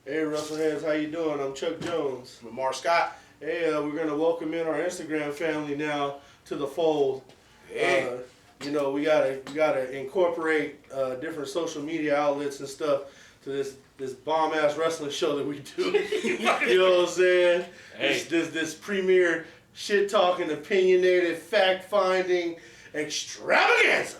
Hey, Wrestleheads, how you doing? I'm Chuck Jones. Lamar Scott. Hey, we're gonna welcome in our Instagram family now to the fold. Hey. We gotta incorporate different social media outlets and stuff to this bomb ass wrestling show that we do. You know what I'm saying? Hey. This premier shit talking, opinionated, fact finding extravaganza.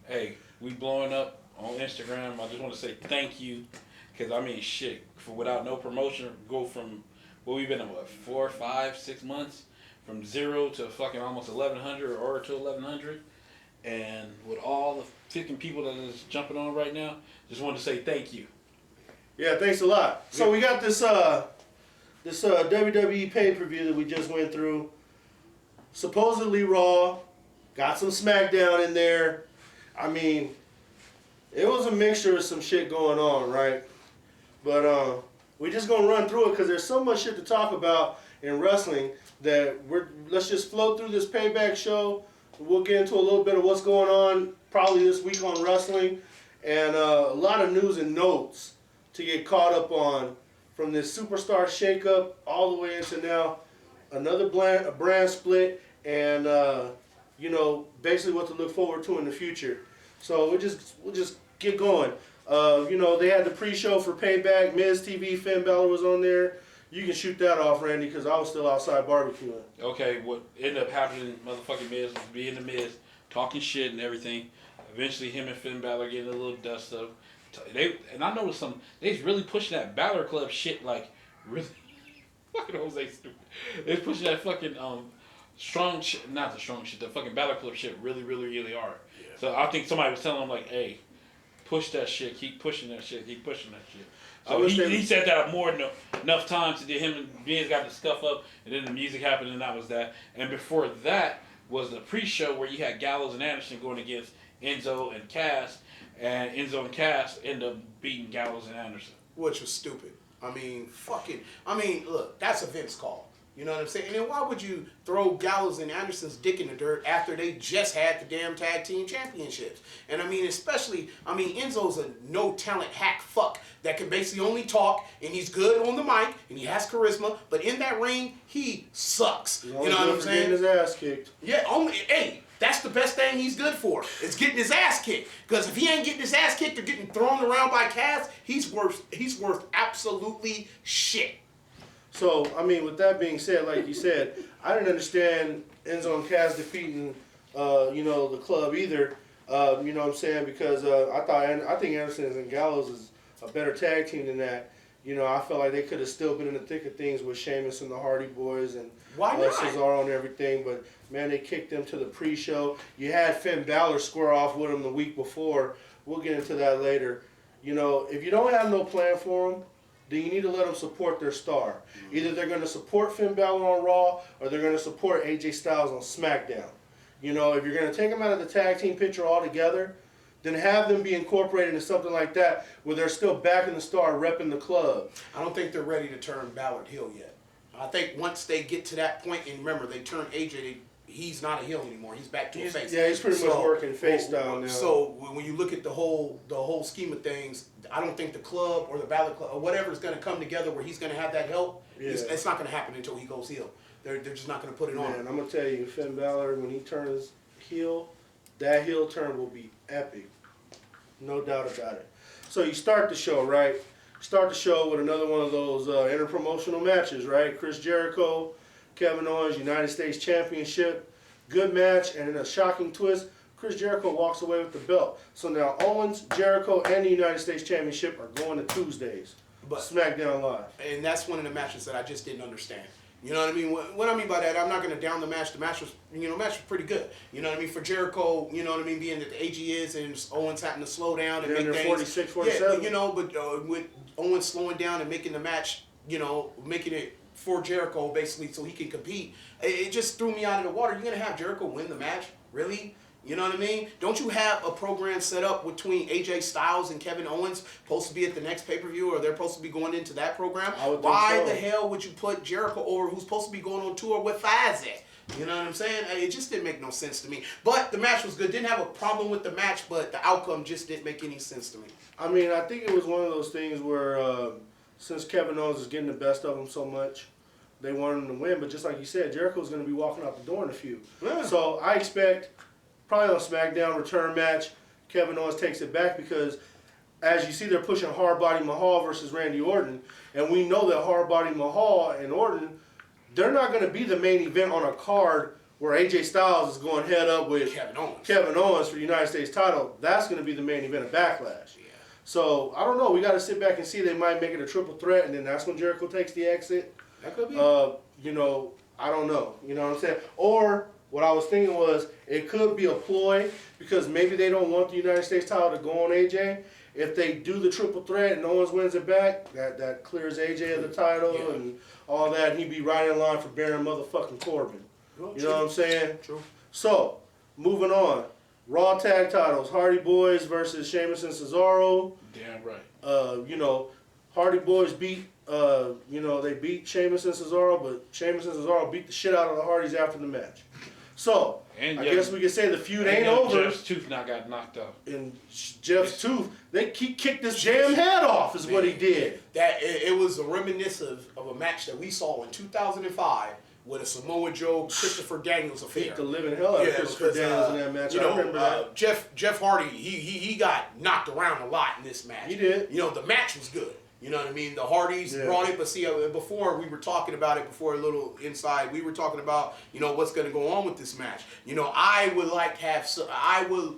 Hey, we blowing up on Instagram. I just want to say thank you, because I mean, shit, for without no promotion, go from what we've been in 4, 5, 6 months, from 0 to fucking almost 1,100 or to 1,100, and with all the freaking people that is jumping on right now, just want to say thank you. Yeah, thanks a lot. So we got this WWE Pay-Per-View that we just went through. Supposedly Raw, got some SmackDown in there. I mean, it was a mixture of some shit going on, right? But we're just gonna run through it because there's so much shit to talk about in wrestling that let's just flow through this Payback show. We'll get into a little bit of what's going on probably this week on wrestling, and a lot of news and notes to get caught up on from this superstar shakeup all the way into now another brand split, and basically what to look forward to in the future. So we'll just get going. They had the pre-show for Payback. Miz TV, Finn Balor was on there. You can shoot that off, Randy, because I was still outside barbecuing. Okay, what ended up happening, motherfucking Miz was being the Miz, talking shit and everything. Eventually, him and Finn Balor getting a little dust up. And I noticed they's really pushing that Balor Club shit, like, really. Fucking Jose stupid. They're pushing that fucking strong shit, not the strong shit, the fucking Balor Club shit really, really, really hard. Yeah. So I think somebody was telling him, like, hey, push that shit, keep pushing that shit, keep pushing that shit. So he said that more than enough times to get him and Miz got the scuff up, and then the music happened, and that was that. And before that was the pre-show where you had Gallows and Anderson going against Enzo and Cass, and Enzo and Cass end up beating Gallows and Anderson. Which was stupid. Look, that's a Vince call. You know what I'm saying? And then why would you throw Gallows and Anderson's dick in the dirt after they just had the damn tag team championships? And Enzo's a no-talent hack fuck that can basically only talk, and he's good on the mic, and he has charisma, but in that ring, he sucks. You know what I'm saying? Getting his ass kicked. Yeah, that's the best thing he's good for, is getting his ass kicked. Because if he ain't getting his ass kicked or getting thrown around by Cass, he's worth absolutely shit. So, with that being said, like you said, I didn't understand Enzo and Cass defeating, the club either. You know what I'm saying? Because I think Anderson and Gallows is a better tag team than that. I felt like they could have still been in the thick of things with Sheamus and the Hardy Boys and Cesaro and everything. But, man, they kicked them to the pre-show. You had Finn Balor square off with them the week before. We'll get into that later. If you don't have no plan for them, then you need to let them support their star. Either they're going to support Finn Balor on Raw or they're going to support AJ Styles on SmackDown. If you're going to take them out of the tag team picture altogether, then have them be incorporated into something like that where they're still backing the star, repping the club. I don't think they're ready to turn Ballard heel yet. I think once they get to that point, and remember, they turn AJ, he's not a heel anymore. He's back to a face. Yeah, he's pretty much working face style now. So when you look at the whole scheme of things, I don't think the club or the Balor Club or whatever is going to come together where he's going to have that help. Yeah. It's not going to happen until he goes heel. They're just not going to put it on. And I'm going to tell you, Finn Balor, when he turns heel, that heel turn will be epic. No doubt about it. So you start the show, right? Start the show with another one of those interpromotional matches, right? Chris Jericho, Kevin Owens, United States Championship. Good match, and in a shocking twist, Chris Jericho walks away with the belt. So now Owens, Jericho, and the United States Championship are going to Tuesdays. But SmackDown Live. And that's one of the matches that I just didn't understand. You know what I mean? What I mean by that, I'm not going to down the match. The match was, pretty good. You know what I mean? For Jericho, being that the age he is and Owens having to slow down and make things. 46, 47. Yeah, but with Owens slowing down and making the match, making it for Jericho basically so he can compete, it just threw me out of the water. You're going to have Jericho win the match? Really? You know what I mean? Don't you have a program set up between AJ Styles and Kevin Owens supposed to be at the next pay-per-view, or they're supposed to be going into that program? Why the hell would you put Jericho over who's supposed to be going on tour with Fazit? You know what I'm saying? It just didn't make no sense to me. But the match was good. Didn't have a problem with the match, but the outcome just didn't make any sense to me. I think it was one of those things where since Kevin Owens is getting the best of him so much, they want him to win. But just like you said, Jericho's going to be walking out the door in a few. Yeah. So I expect probably on SmackDown return match, Kevin Owens takes it back because as you see, they're pushing Hardbody Mahal versus Randy Orton. And we know that Hardbody Mahal and Orton, they're not going to be the main event on a card where AJ Styles is going head up with Kevin Owens for the United States title. That's going to be the main event of Backlash. Yeah. So, I don't know. We got to sit back and see. They might make it a triple threat, and then that's when Jericho takes the exit. That could be. You know, I don't know. You know what I'm saying? Or what I was thinking was it could be a ploy because maybe they don't want the United States title to go on AJ. If they do the triple threat and Owens wins it back, that clears AJ of the title and all that, and he'd be right in line for Baron motherfucking Corbin. Well, you know what I'm saying? True. So, moving on. Raw tag titles, Hardy Boys versus Sheamus and Cesaro. Damn right. You know, Hardy Boys beat, they beat Sheamus and Cesaro, but Sheamus and Cesaro beat the shit out of the Hardys after the match. So, I guess we could say the feud ain't over. Jeff's tooth now got knocked out. And Jeff's tooth, he kicked his damn head off is what he did. It was a reminiscent of a match that we saw in 2005 with a Samoa Joe, Christopher Daniels affair. Beat the living hell out of Christopher Daniels in that match. I remember that. Jeff Hardy, he got knocked around a lot in this match. He did. You know, the match was good. You know what I mean? The Hardys brought it, but see, before we were talking about it, before a little inside, we were talking about, what's going to go on with this match. I would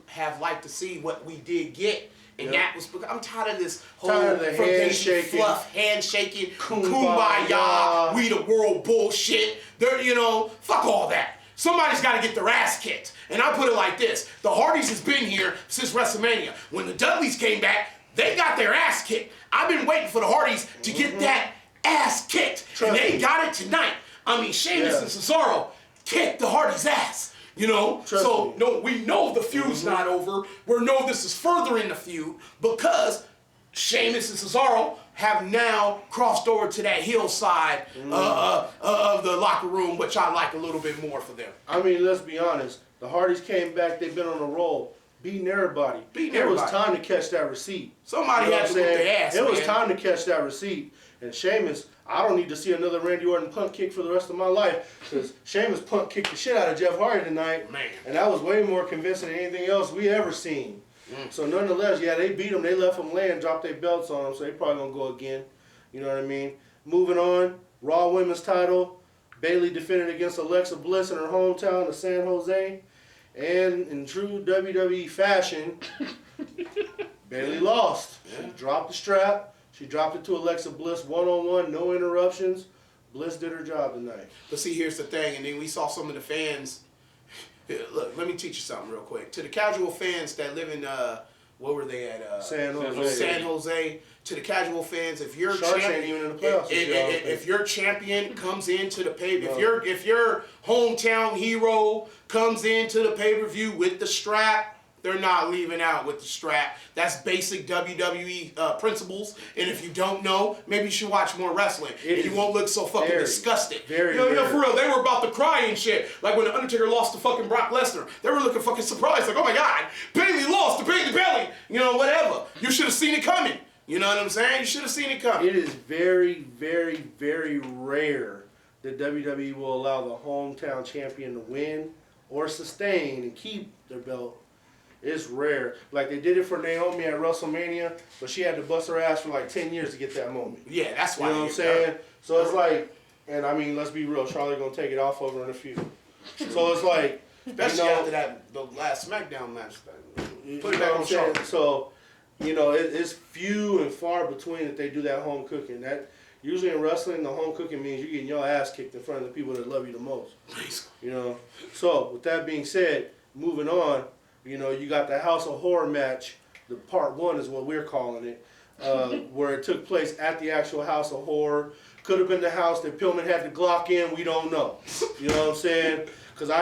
have liked to see what we did get. And that was because I'm tired of this whole handshaking, fluff, handshaking, kumbaya, we the world bullshit. Fuck all that. Somebody's got to get their ass kicked. And I put it like this. The Hardys has been here since WrestleMania. When the Dudleys came back, they got their ass kicked. I've been waiting for the Hardys to get that ass kicked. And they got it tonight. I mean, Sheamus and Cesaro kicked the Hardys' ass. We know the feud's not over. We know this is further in the feud because Sheamus and Cesaro have now crossed over to that heel side of the locker room, which I like a little bit more for them. I mean, let's be honest. The Hardys came back. They've been on a roll. Beating everybody. It was time to catch that receipt. Somebody had to whip their ass, It was time to catch that receipt. And Sheamus, I don't need to see another Randy Orton punt kick for the rest of my life. Because Sheamus punt kicked the shit out of Jeff Hardy tonight. Man. And that was way more convincing than anything else we ever seen. So nonetheless, they beat him. They left him laying, dropped their belts on him. So they probably going to go again. You know what I mean? Moving on. Raw Women's title. Bayley defended against Alexa Bliss in her hometown of San Jose. And in true WWE fashion, Bayley lost. She dropped the strap. She dropped it to Alexa Bliss one-on-one, no interruptions. Bliss did her job tonight. But see, here's the thing, and then we saw some of the fans. Look, let me teach you something real quick. To the casual fans that live in, what were they at? San Jose. San Jose. To the casual fans, if your Sharks ain't even in the playoffs. if your champion comes into the if your hometown hero comes into the pay-per-view with the strap, they're not leaving out with the strap. That's basic WWE principles. And if you don't know, maybe you should watch more wrestling. And you won't look so fucking disgusted. For real, they were about to cry and shit. Like when The Undertaker lost to fucking Brock Lesnar. They were looking fucking surprised. Like, oh my God, Bayley lost to Bayley. Whatever. You should have seen it coming. You know what I'm saying? You should have seen it coming. It is very, very, very rare that WWE will allow the hometown champion to win or sustain and keep their belt. It's rare. Like they did it for Naomi at WrestleMania, but she had to bust her ass for like 10 years to get that moment. Yeah, that's why. You know what I'm saying? So it's like, and I mean, let's be real, Charlotte gonna take it off over in a few. So it's like, especially after the last SmackDown match. Put it back on Charlotte. So, it's few and far between that they do that home cooking. That usually in wrestling, the home cooking means you're getting your ass kicked in front of the people that love you the most. So with that being said, moving on. You got the House of Horror match. The part 1 is what we're calling it, where it took place at the actual House of Horror. Could have been the house that Pillman had the Glock in. We don't know. You know what I'm saying? Because I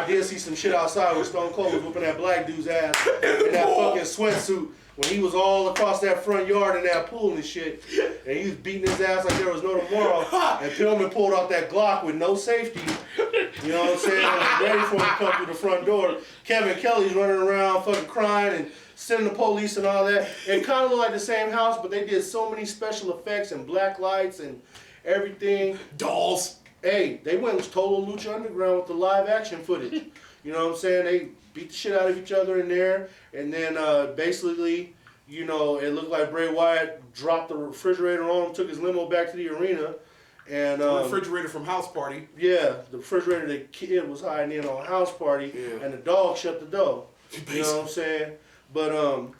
did see some shit outside where Stone Cold was whooping that black dude's ass in that fucking sweatsuit when he was all across that front yard in that pool and shit. And he was beating his ass like there was no tomorrow. And Pillman pulled out that Glock with no safety You know what I'm saying? Ready for him to come through the front door. Kevin Kelly's running around fucking crying and sending the police and all that. It kind of looked like the same house, but they did so many special effects and black lights and everything. Dolls. Hey, they went total Lucha Underground with the live action footage. You know what I'm saying? They beat the shit out of each other in there. And then basically, you know, it looked like Bray Wyatt dropped the refrigerator on him, took his limo back to the arena. And The refrigerator from House Party. yeah, the refrigerator the kid was hiding in on House Party, and the dog shut the door. You know what I'm saying? But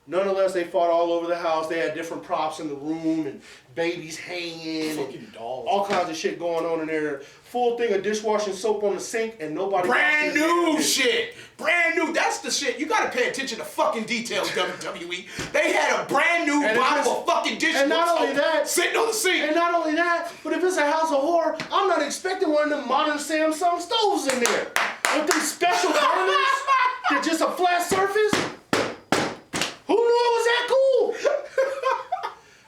nonetheless, they fought all over the house. They had different props in the room and babies hanging, Fucking dolls. all kinds of shit going on in there. Full thing of dishwashing soap on the sink, and nobody. Brand new shit. Brand new. That's the shit. You gotta pay attention to fucking details, WWE. They had a brand new bottle of fucking dishwashing and not only that, sitting on the sink. And not only that, but if it's a house of horror, I'm not expecting one of them modern Samsung stoves in there. With these special burners, they're just a flat surface. Who knew it was that cool?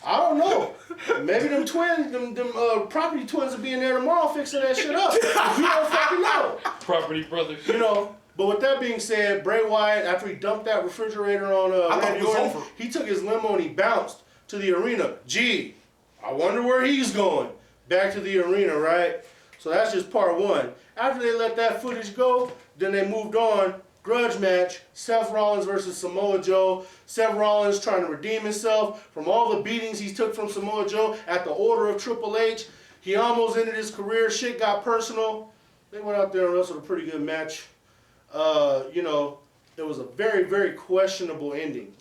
I don't know. Maybe them twins, them property twins will be in there tomorrow fixing that shit up. You don't fucking know. Property brothers. You know. But with that being said, Bray Wyatt, after he dumped that refrigerator on Randy Orton, he took his limo and he bounced to the arena. Gee, I wonder where he's going. Back to the arena, right? So that's just part one. After they let that footage go, then they moved on. Grudge match, Seth Rollins versus Samoa Joe. Seth Rollins trying to redeem himself from all the beatings he took from Samoa Joe at the order of Triple H. He almost ended his career. Shit got personal. They went out there and wrestled a pretty good match. You know, it was a very, very questionable ending.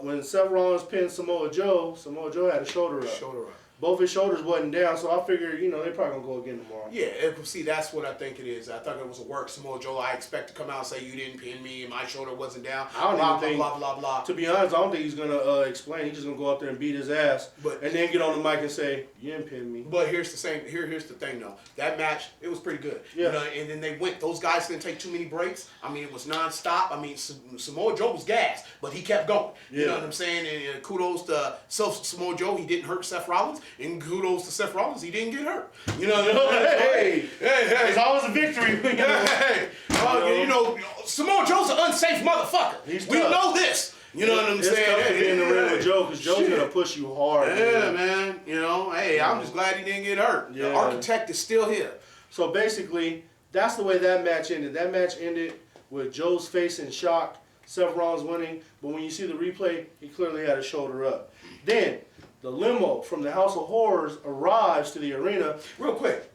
When Seth Rollins pinned Samoa Joe had a shoulder up. Both his shoulders wasn't down, so I figured, you know, they're probably going to go again tomorrow. Yeah, see, that's what I think it is. I thought it was a work. Samoa Joe, I expect to come out and say, you didn't pin me, and my shoulder wasn't down. I don't even think, blah, blah, blah, blah. To be honest, I don't think he's going to explain. He's just going to go out there and beat his ass, and then get on the mic and say, you didn't pin me. But here's the thing, though. That match, it was pretty good. Yeah. You know, and then they went, those guys didn't take too many breaks. I mean, it was nonstop. I mean, Samoa Joe was gassed, but he kept going. Yeah. You know what I'm saying? And kudos to Samoa Joe, he didn't hurt Seth Rollins, and kudos to Seth Rollins, he didn't get hurt. You know what I'm saying? Hey. It's always a victory. You know, Samoa Joe's an unsafe motherfucker. We know this. You know what I'm saying? It's tough to be in the ring with Joe, because Joe's going to push you hard. Yeah, man. You know, hey, I'm just glad he didn't get hurt. Yeah. The architect is still here. So basically, that's the way that match ended. That match ended with Joe's face in shock, Seth Rollins winning, but when you see the replay, he clearly had his shoulder up. Then, the limo from the House of Horrors arrives to the arena. Real quick,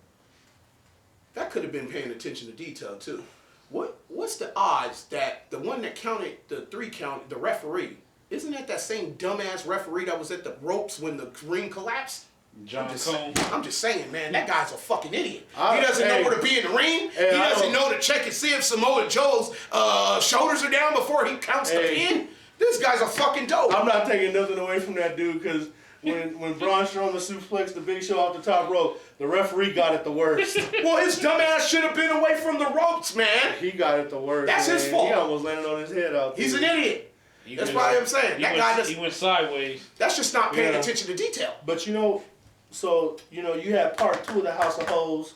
that could have been paying attention to detail too. What's the odds that the one that counted the 3 count, the referee, isn't that same dumbass referee that was at the ropes when the ring collapsed? I'm just saying, man, that guy's a fucking idiot. He doesn't know where to be in the ring. He doesn't know to check and see if Samoa Joe's shoulders are down before he counts the pin. This guy's a fucking dope. I'm not taking nothing away from that dude, because when Braun Strowman suplexed the Big Show off the top rope, the referee got it the worst. Well, his dumbass should have been away from the ropes, man. He got it the worst. That's his fault. He almost landed on his head out there. He's an idiot. That's why I'm saying. He went sideways. That's just not paying attention to detail. But you know, you had part 2 of the House of Hoes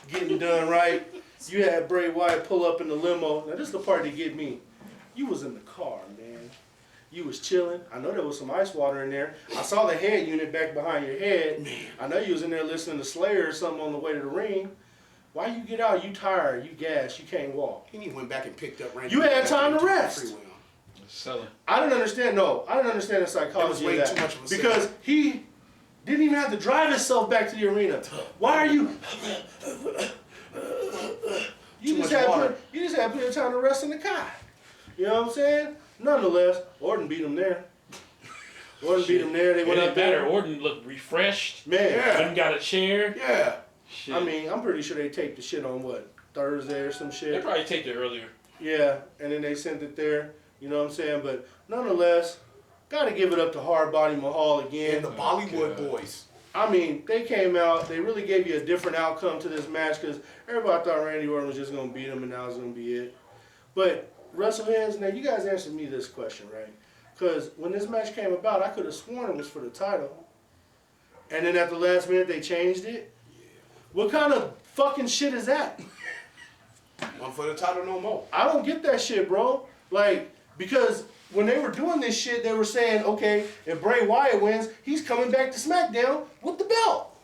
getting done right. You had Bray Wyatt pull up in the limo. Now this is the part that get me. You was in the car, man. You was chilling. I know there was some ice water in there. I saw the head unit back behind your head. Man. I know you was in there listening to Slayer or something on the way to the ring. Why you get out? You tired. You gassed. You can't walk. And he went back and picked up Randy. You had time to rest. Selling. I didn't understand. No, I didn't understand the psychology of that. Too much of a because he didn't even have to drive himself back to the arena. Why are you? You just had plenty of time to rest in the car. You know what I'm saying? Nonetheless, Orton beat him there. They went up there. Orton looked refreshed. Man. Yeah. Went and got a chair. Yeah. Shit. I mean, I'm pretty sure they taped the shit on Thursday or some shit. They probably taped it earlier. Yeah, and then they sent it there. You know what I'm saying? But nonetheless, gotta give it up to Hardbody Mahal again. And the Bollywood boys. I mean, they came out. They really gave you a different outcome to this match, because everybody thought Randy Orton was just gonna beat him, and that was gonna be it. But Wrestleheads, now you guys answered me this question, right? Because when this match came about, I could have sworn it was for the title. And then at the last minute, they changed it. Yeah. What kind of fucking shit is that? One for the title, no more. I don't get that shit, bro. Like, because when they were doing this shit, they were saying, okay, if Bray Wyatt wins, he's coming back to SmackDown with the belt.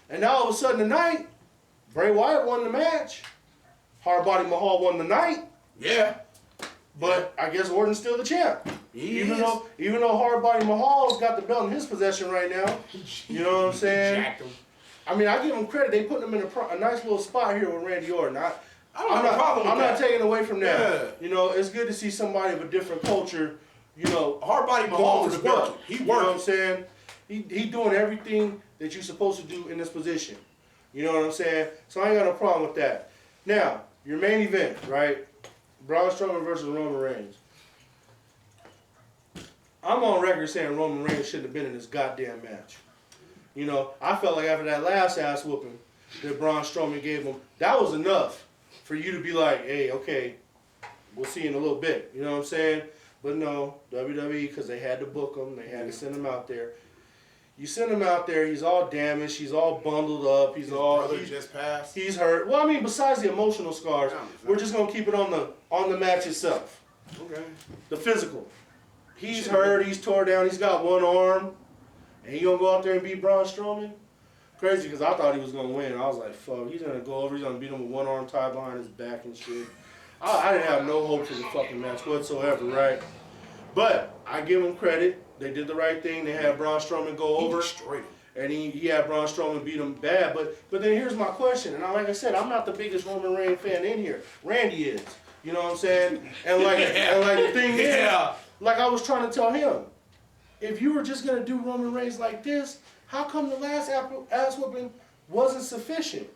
And now all of a sudden tonight, Bray Wyatt won the match. Hardbody Mahal won the night. Yeah. But I guess Orton's still the champ. Even is. though Hardbody Mahal's got the belt in his possession right now. You know what I'm saying? Jacked him. I mean, I give him credit. They put him in a nice little spot here with Randy Orton. I don't have a problem with I'm that. not taking away from that. Yeah. You know, it's good to see somebody of a different culture, you know, Hardbody going Mahal for is the belt. working. He You know what I'm working. saying? He doing everything that you're supposed to do in this position. You know what I'm saying? So I ain't got no problem with that. Now, your main event, right? Braun Strowman versus Roman Reigns. I'm on record saying Roman Reigns shouldn't have been in this goddamn match. You know, I felt like after that last ass whooping that Braun Strowman gave him, that was enough for you to be like, hey, okay, we'll see in a little bit. You know what I'm saying? But no, WWE, because they had to book him, they had to send him out there. You send him out there, he's all damaged, he's all bundled up, His brother just passed. he's hurt. Well, I mean, besides the emotional scars, we're just gonna keep it on the match itself. Okay. The physical. He's hurt, he's tore down, he's got one arm, and he gonna go out there and beat Braun Strowman? Crazy, because I thought he was gonna win. I was like, fuck, he's gonna go over, he's gonna beat him with one arm tied behind his back and shit. I didn't have no hope for the fucking match whatsoever, right? But I give him credit. They did the right thing. They had Braun Strowman go over. He destroyed him. And he had Braun Strowman beat him bad. But then here's my question. And like I said, I'm not the biggest Roman Reigns fan in here. Randy is. You know what I'm saying? And like the thing is, like I was trying to tell him, if you were just gonna do Roman Reigns like this, how come the last ass whooping wasn't sufficient?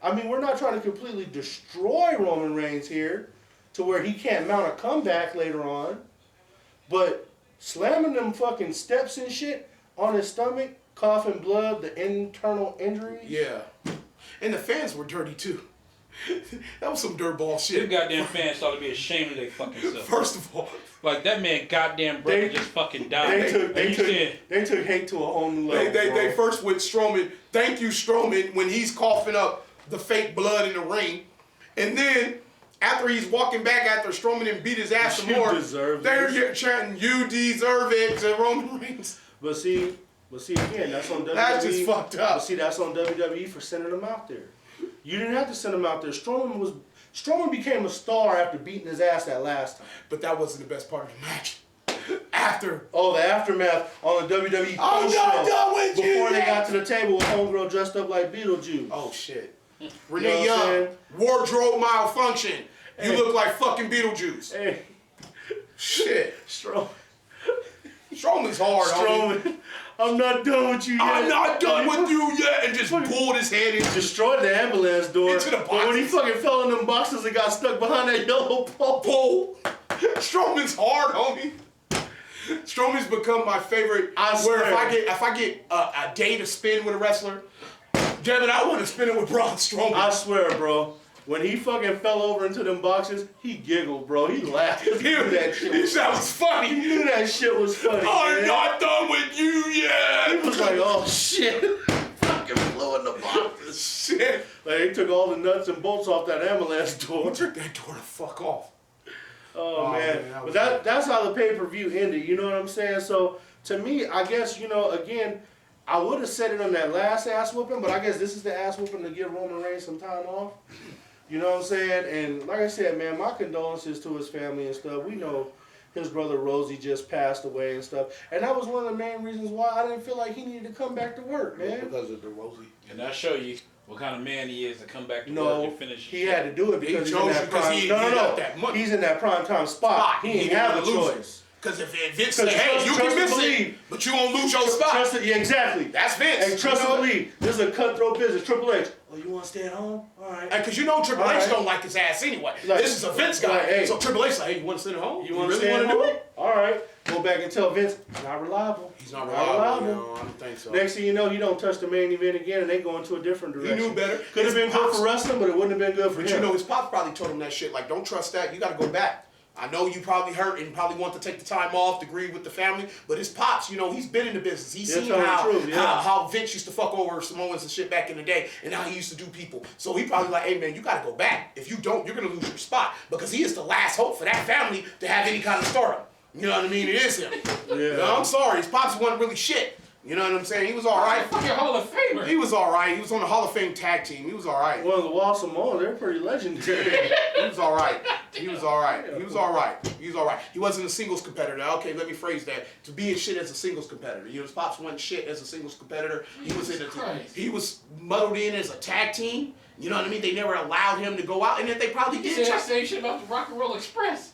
I mean, we're not trying to completely destroy Roman Reigns here to where he can't mount a comeback later on, but slamming them fucking steps and shit on his stomach, coughing blood, the internal injuries. Yeah. And the fans were dirty too. That was some dirtball These shit. goddamn fans ought to be ashamed of their fucking self. First of all, Like, that man goddamn brother just fucking died. They took hate to a whole new level. they first went Strowman. Thank you, Strowman, when he's coughing up the fake blood in the ring. And then, after he's walking back after Strowman and beat his ass some You more, deserve they're this. chanting, you deserve it, to Roman Reigns. But see again, that's on WWE. That's just fucked up. But see, that's on WWE for sending him out there. You didn't have to send him out there. Strowman became a star after beating his ass that last time. But that wasn't the best part of the match. After. Oh, the aftermath on the WWE I'm post not show done with you before they yet. got to the table with homegirl dressed up like Beetlejuice. Oh, shit. You Renee know what I'm Young, saying? wardrobe malfunction. You Hey. look like fucking Beetlejuice. Hey, Shit. Strowman. Strowman's hard, homie. Strowman. I'm not done with you yet. I'm not done with you yet, and just pulled his head in. Destroyed the ambulance door. Into the But when he boxes. fucking fell in them boxes and got stuck behind that yellow pole. Pull. Strowman's hard, homie. Strowman's become my favorite. I Where swear. if I get a day to spin with a wrestler, damn it, I want to spin it with Braun Strowman. I swear, bro. When he fucking fell over into them boxes, he giggled, bro. He laughed. He knew that shit was That was funny. He knew that shit was funny. I'm man. not done with you yet. He was like, oh shit. Fucking flew in the boxes. Shit. Like, they took all the nuts and bolts off that ambulance door. Took that door to fuck off. Oh, man. man, that But was that's how the pay-per-view ended. You know what I'm saying? So, to me, I guess, you know, again, I would have said it on that last ass whooping, but I guess this is the ass whooping to give Roman Reigns some time off. You know what I'm saying? And like I said, man, my condolences to his family and stuff. We know his brother Rosie just passed away and stuff. And that was one of the main reasons why I didn't feel like he needed to come back to work, man. Because of the Rosie. And I show you what kind of man he is to come back to work No, and finish. he had to do it because he's in chose that you 'cause prime. he No, got that money. He's in that prime time spot. He ain't have a didn't lose it. choice. Because if Vince Because said, hey, trust- you trust can and miss believe. it, but you won't lose your spot. Trust it, yeah, exactly. That's Vince. And trust You and know? believe. This is a cutthroat business. Triple H. Oh, you want to stay at home? All right. Because you know Triple All H right. don't like his ass anyway. Like- This is a Vince guy. like, hey. So Triple H like, hey, you want to stay at home? You want to really stay at want to do home? it? All right. Go back and tell Vince, he's not reliable. He's not reliable. No, I don't think so. Next thing you know, he don't touch the main event again, and they go into a different direction. He knew better. Could have His been good pops- for wrestling, but it wouldn't have been good for But him. you know, his pops probably told him that shit. Like, don't trust that. You got to go back. I know you probably hurt and probably want to take the time off to grieve with the family, but his pops, you know, he's been in the business. He's seen how Vince used to fuck over Samoans and shit back in the day and how he used to do people. So he probably like, hey man, you gotta go back. If you don't, you're gonna lose your spot because he is the last hope for that family to have any kind of stardom. You know what I mean? It is him. Yeah. You know, I'm sorry, his pops wasn't really shit. You know what I'm saying? He was all right. Fucking Hall of Famer. He was all right. He was on the Hall of Fame tag team. He was all right. Well, the Wall Samoa, they're pretty legendary. He was all right. He was all right. He was all right. He was all right. He wasn't a singles competitor. Okay, let me phrase that. To be in shit as a singles competitor. You know, his pops wasn't shit as a singles competitor. He was he was muddled in as a tag team. You know what I mean? They never allowed him to go out, and if they probably did. You said that same shit about the Rock and Roll Express.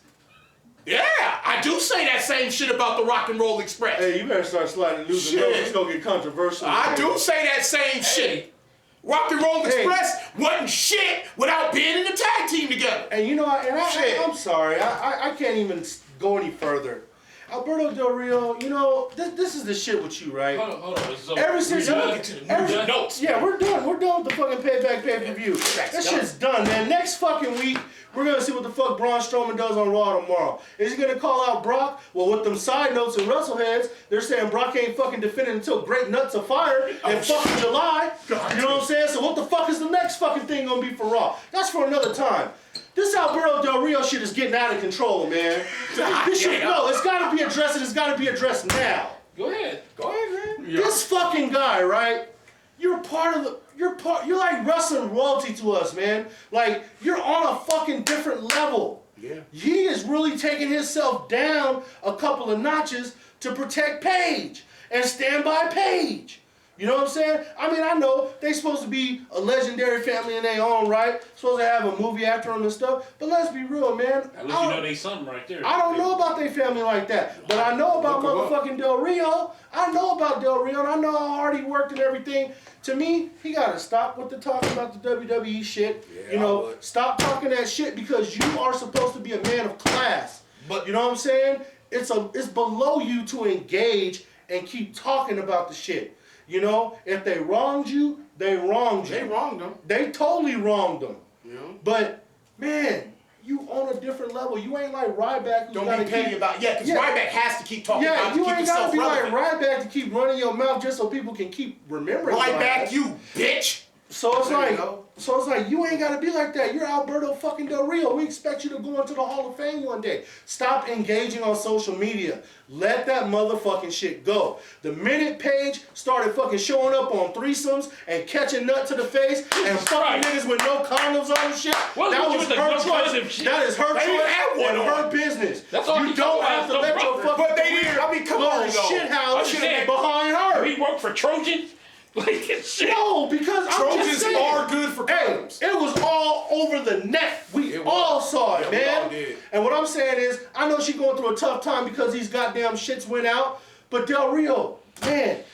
Yeah, I do say that same shit about the Rock and Roll Express. Hey, you better start sliding the news. It's gonna get controversial. I do say that same shit. Rock and Roll Express wasn't shit without being in the tag team together. And you know, I'm sorry, I can't even go any further. Alberto Del Rio, you know, this is the shit with you, right? Hold on. So Ever since notes. Yeah, we're done. We're done with the fucking Payback Pay-Per-View. That shit's done, man. Next fucking week, we're gonna see what the fuck Braun Strowman does on Raw tomorrow. Is he gonna call out Brock? Well, with them side notes and Wrestleheads, they're saying Brock ain't fucking defending until Great Nuts of Fire in fucking July. You know what I'm saying? So what the fuck is the next fucking thing gonna be for Raw? That's for another time. This Alberto Del Rio shit is getting out of control, man. This shit, no, it's gotta be addressed and it's gotta be addressed now. Go ahead, man. Yeah. This fucking guy, right? You're like wrestling royalty to us, man. Like, you're on a fucking different level. Yeah. He is really taking himself down a couple of notches to protect Paige and stand by Paige. You know what I'm saying? I mean, I know they supposed to be a legendary family in their own right, supposed to have a movie after them and stuff, but let's be real, man. At least you know they something right there. I don't know about their family like that, but I know about motherfucking Del Rio. I know about Del Rio, and I know how hard he worked and everything. To me, he got to stop with the talking about the WWE shit. Yeah, you know, stop talking that shit because you are supposed to be a man of class. But you know what I'm saying? It's below you to engage and keep talking about the shit. You know, if they wronged you, they wronged you. They wronged them. They totally wronged them. Yeah. But, man, you on a different level. You ain't like Ryback. Don't be petty about it. Yeah, because Ryback has to keep talking about it to you keep ain't got to be relevant. like Ryback to keep running your mouth just so people can keep remembering Ryback, you bitch. So it's like you ain't gotta be like that. You're Alberto fucking Del Rio. We expect you to go into the Hall of Fame one day. Stop engaging on social media. Let that motherfucking shit go. The minute Paige started fucking showing up on threesomes and catching nut to the face and fucking niggas with no condoms on and shit, that was her choice. That is her choice and her business. You don't have to let your fucking But they didn't. I mean, come on, shit house behind her. We work for Trojan. Like shit. No, because Trojans are good for condoms. It was all over the net. We all saw it, man. We all did. And what I'm saying is, I know she's going through a tough time because these goddamn shits went out. But Del Rio, man,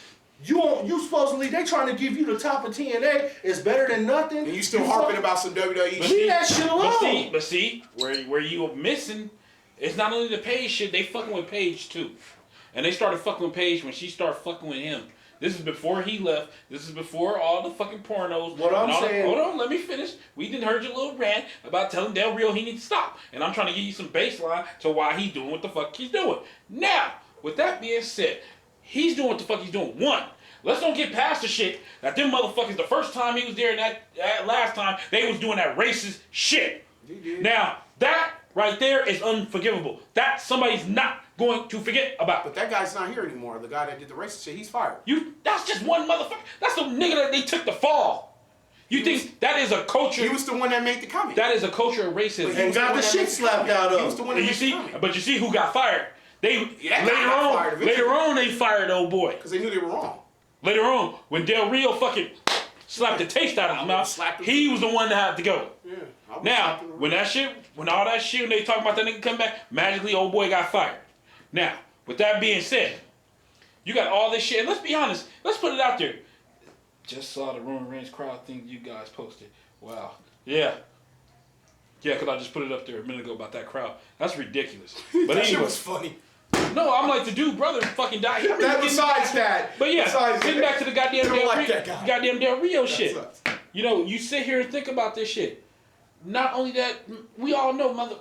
you supposedly they trying to give you the top of TNA. It's better than nothing. And you still harping about some WWE shit. Leave that shit alone. But see, where you are missing, it's not only the Paige shit. They fucking with Paige too, and they started fucking with Paige when she started fucking with him. This is before he left. This is before all the fucking pornos. What I'm saying... Hold on, let me finish. We didn't heard your little rant about telling Del Rio he needs to stop. And I'm trying to give you some baseline to why he's doing what the fuck he's doing. Now, with that being said, he's doing what the fuck he's doing. One, let's don't get past the shit that them motherfuckers, the first time he was there and that last time, they was doing that racist shit. Now, that right there is unforgivable. That somebody's not going to forget about. But that guy's not here anymore. The guy that did the racist shit, he's fired. That's just one motherfucker. That's the nigga that they took the fall. You think that is a culture? He was the one that made the comment. That is a culture of racism. And got the shit slapped out of him. He was the one that made the comment. But you see who got fired? Later on they fired old boy. Because they knew they were wrong. Later on, when Del Rio fucking slapped the taste out of his mouth, he was the one that had to go. Yeah. Now, when all that shit, when they talk about that nigga come back, magically old boy got fired. Now, with that being said, you got all this shit. And let's be honest. Let's put it out there. Just saw the Roman Reigns crowd thing you guys posted. Wow. Yeah. Yeah, because I just put it up there a minute ago about that crowd. That's ridiculous. But that shit was funny. No, I'm like, the dude brother fucking died. Besides that. But yeah, getting back to the goddamn Del Rio shit. Sucks. You know, you sit here and think about this shit. Not only that, we all know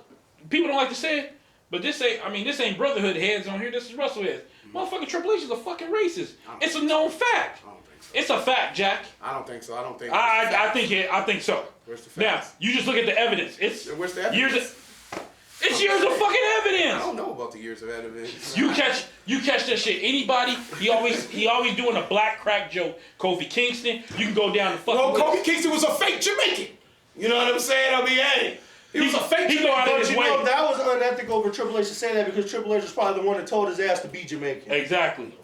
people don't like to say it, but this ain't Brotherhood heads on here. This is Wrestleheads. Motherfucking Triple H is a fucking racist. It's a known fact. I don't think so. It's a fact, Jack. I don't think so. I think so. Where's the Now, facts? you just look at the evidence. Where's the evidence? It's years of fucking I evidence. don't know about the years of evidence. You catch that shit. Anybody, he always doing a black crack joke. Kofi Kingston, you can go down the fucking. Well, Kofi Kingston was a fake Jamaican. You know what I'm saying? I mean, hey. He was a fake He go out of his way. That was unethical for Triple H to say that because Triple H was probably the one that told his ass to be Jamaican. Exactly.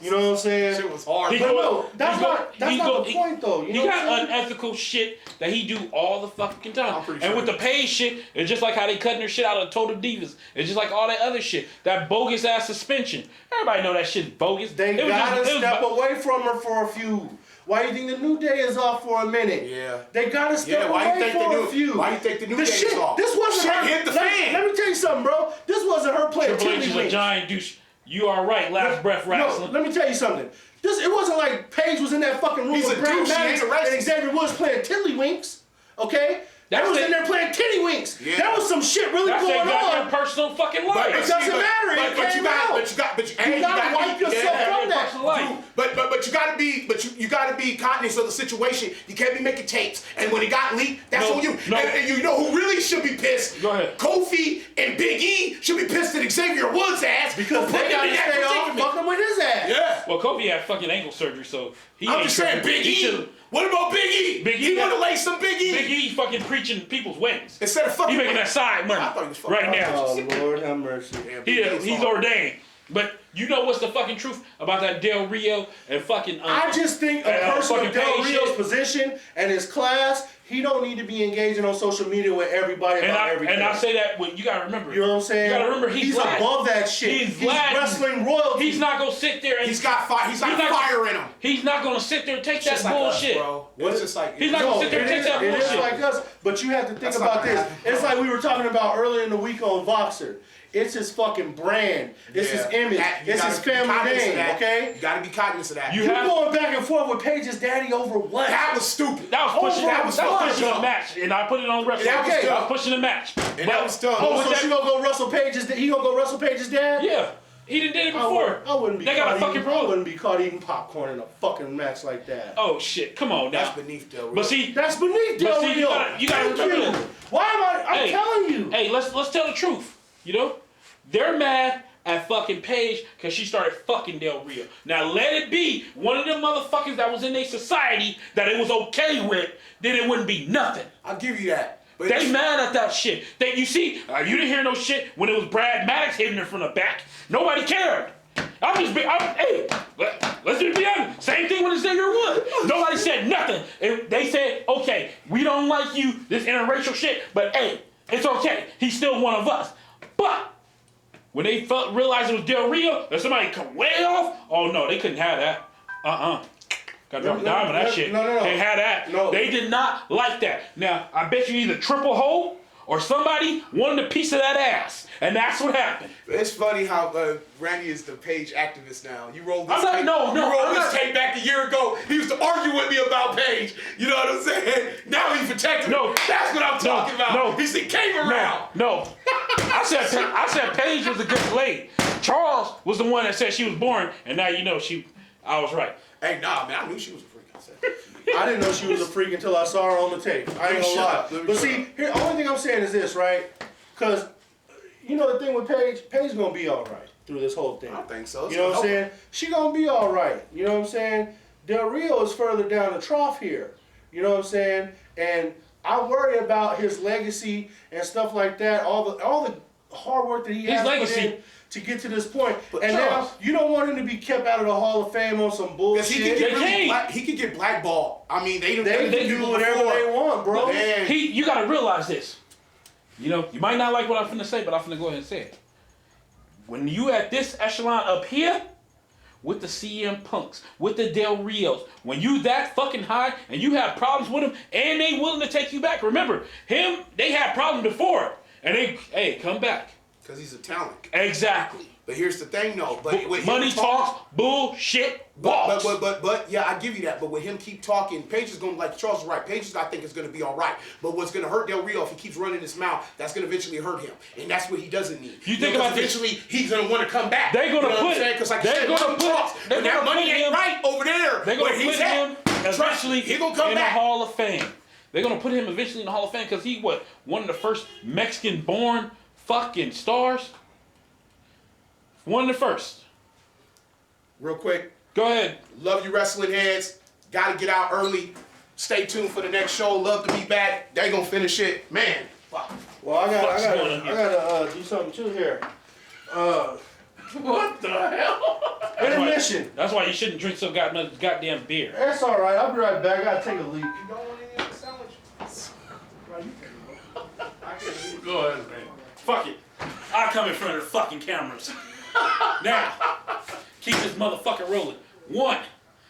You know what I'm saying? Shit was hard. But no, that's not the point though. You know he what I'm got saying? unethical shit that he do all the fucking time. I'm pretty And sure. with the Page shit, it's just like how they cutting their shit out of Total Divas. It's just like all that other shit. That bogus ass suspension. Everybody know that shit's bogus. They gotta step away from her for a few. Why do you think the New Day is off for a minute? Yeah. They gotta step why away for a few. Why you think the New Day is off? This wasn't Shit her. hit the fan. Let me tell you something, bro. This wasn't her playing Triple H is a Tiddlywinks. giant douche. You are right. Last breath wrestling. No, let me tell you something. It wasn't like Paige was in that fucking room He's with a Brad douche, he Maddox ain't a racist. and Xavier Woods playing Tiddlywinks. Okay? That was in there playing Tiddlywinks. Yeah. There was some shit really That's going their goddamn on. personal fucking life. It doesn't matter. It But you came out. You gotta wipe yourself from that. But you gotta be cognizant of the situation. You can't be making tapes. And when it got leaked, that's on you. No. And you know who really should be pissed? Go ahead. Kofi and Big E should be pissed at Xavier Woods' ass Because for they putting him gotta in that stay off predicament. fucking with his ass. Yeah. Well, Kobe had fucking ankle surgery, so he I'm ain't just saying, tripping. Big E. What about Big E? Big E You want to got- lay some Big E? Big E fucking preaching people's weddings. Instead of fucking. He making that side money I thought he was fucking right now. Oh, Lord have mercy. Damn, Big E is He's hard. ordained. But you know what's the fucking truth about that Del Rio and fucking... I just think a person fucking of Del Page Rio's shit. position and his class, he don't need to be engaging on social media with everybody about everything. And I say that when you gotta remember. You know what I'm saying? You gotta remember he's Latin. above that shit. He's Latin. wrestling royalty. He's not gonna sit there and... He's got fire. He's got fire in him. He's not gonna sit there and take Just that like bullshit. us, bro. What? It's just like He's not gonna sit there and take that It is bullshit. like us, but you have to think That's not about gonna this. happen, It's bro. like we were talking about earlier in the week on Voxer. It's his fucking brand. It's his image. It's his family name, okay? You gotta be cognizant of that. You You have- going back and forth with Paige's daddy over what? That was stupid. That was pushing. That That was was fucking pushing a dumb. match, and I put it on wrestling. That was I dumb. was pushing a match. And that was dumb. Oh, with so that- she gonna go wrestle Paige's? He gonna go wrestle Paige's dad? Yeah, he done did it before. I wouldn't be. They got a fucking I problem. wouldn't be caught eating popcorn in a fucking match like that. Oh shit! Come on now. That's beneath Del Rio. But see, That's beneath Del But see, you Rio. gotta Thank remember you. this. Why am I? I'm Hey, telling you. hey, let's tell the truth. You know, they're mad at fucking Paige because she started fucking Del Rio. Now let it be one of them motherfuckers that was in their society that it was okay with, then it wouldn't be nothing. I'll give you that. But They mad at that shit. You see, you didn't hear no shit when it was Brad Maddox hitting her from the back. Nobody cared. Hey, let's just be honest. Same thing with Xavier Woods. Nobody said nothing. They said, okay, we don't like you, this interracial shit, but hey, it's okay. He's still one of us. But when they realized it was Del Rio, or somebody come way off, oh no, they couldn't have that. Got to drop a dime on that shit. No. They had that. No. They did not like that. Now, I bet you either triple hole or somebody wanted a piece of that ass. And that's what happened. it's funny how Randy is the Page activist now. You rolled this I'm not- tape. no, you rolled I'm this not- tape back a year ago. He used to argue with me about Page. You know what I'm saying? Now he's protecting No. him. That's what I'm talking about. No. He came around. No. I said Paige was a good lady. Charles was the one that said she was boring, and now you know I was right. Hey, nah, man. I knew she was a freak. I said. I didn't know she was a freak until I saw her on the tape. I ain't gonna Shut lie. up. Let me But shut see, here, the only thing I'm saying is this, right? Because, you know the thing with Paige gonna be all right through this whole thing. I don't think so. You know what I'm saying? She gonna be all right. You know what I'm saying? Del Rio is further down the trough here. You know what I'm saying? And I worry about his legacy and stuff like that. All the hard work that he has put in to get to this point. But and Charles, now you don't want him to be kept out of the Hall of Fame on some bullshit. Because he could get blackballed. I mean, they They can do whatever they want, bro. Man. You gotta realize this. You know, you might not like what I'm finna say, but I'm finna go ahead and say it. When you at this echelon up here, with the CM Punks, with the Del Rios, when you that fucking high and you have problems with them and they willing to take you back, remember, they had problems before and hey, come back. Because he's a talent. Exactly. But here's the thing, though. But with money talks, bullshit walks. But yeah, I give you that. But with him keep talking, Paige is gonna, like Charles is right. Paige, I think, is gonna be all right. But what's gonna hurt Del Rio if he keeps running his mouth? That's gonna eventually hurt him, and that's what he doesn't need. You think about eventually he's gonna want to come back. They're gonna put. Because like they're gonna put. But that money ain't right over there. They're gonna put him eventually he gonna come in back. the Hall of Fame. They're gonna put him eventually in the Hall of Fame because he one of the first Mexican-born fucking stars. One of the first. Real quick. Go ahead. Love you, wrestling heads. Gotta get out early. Stay tuned for the next show. Love to be back. They gonna finish it, man. Fuck. Well, I gotta do something too here. What the hell? Intermission. That's why you shouldn't drink so goddamn beer. That's all right. I'll be right back. I gotta take a leak. You don't want any other sandwich? Go ahead, man. Fuck it. I come in front of the fucking cameras. Now, keep this motherfucker rolling. One,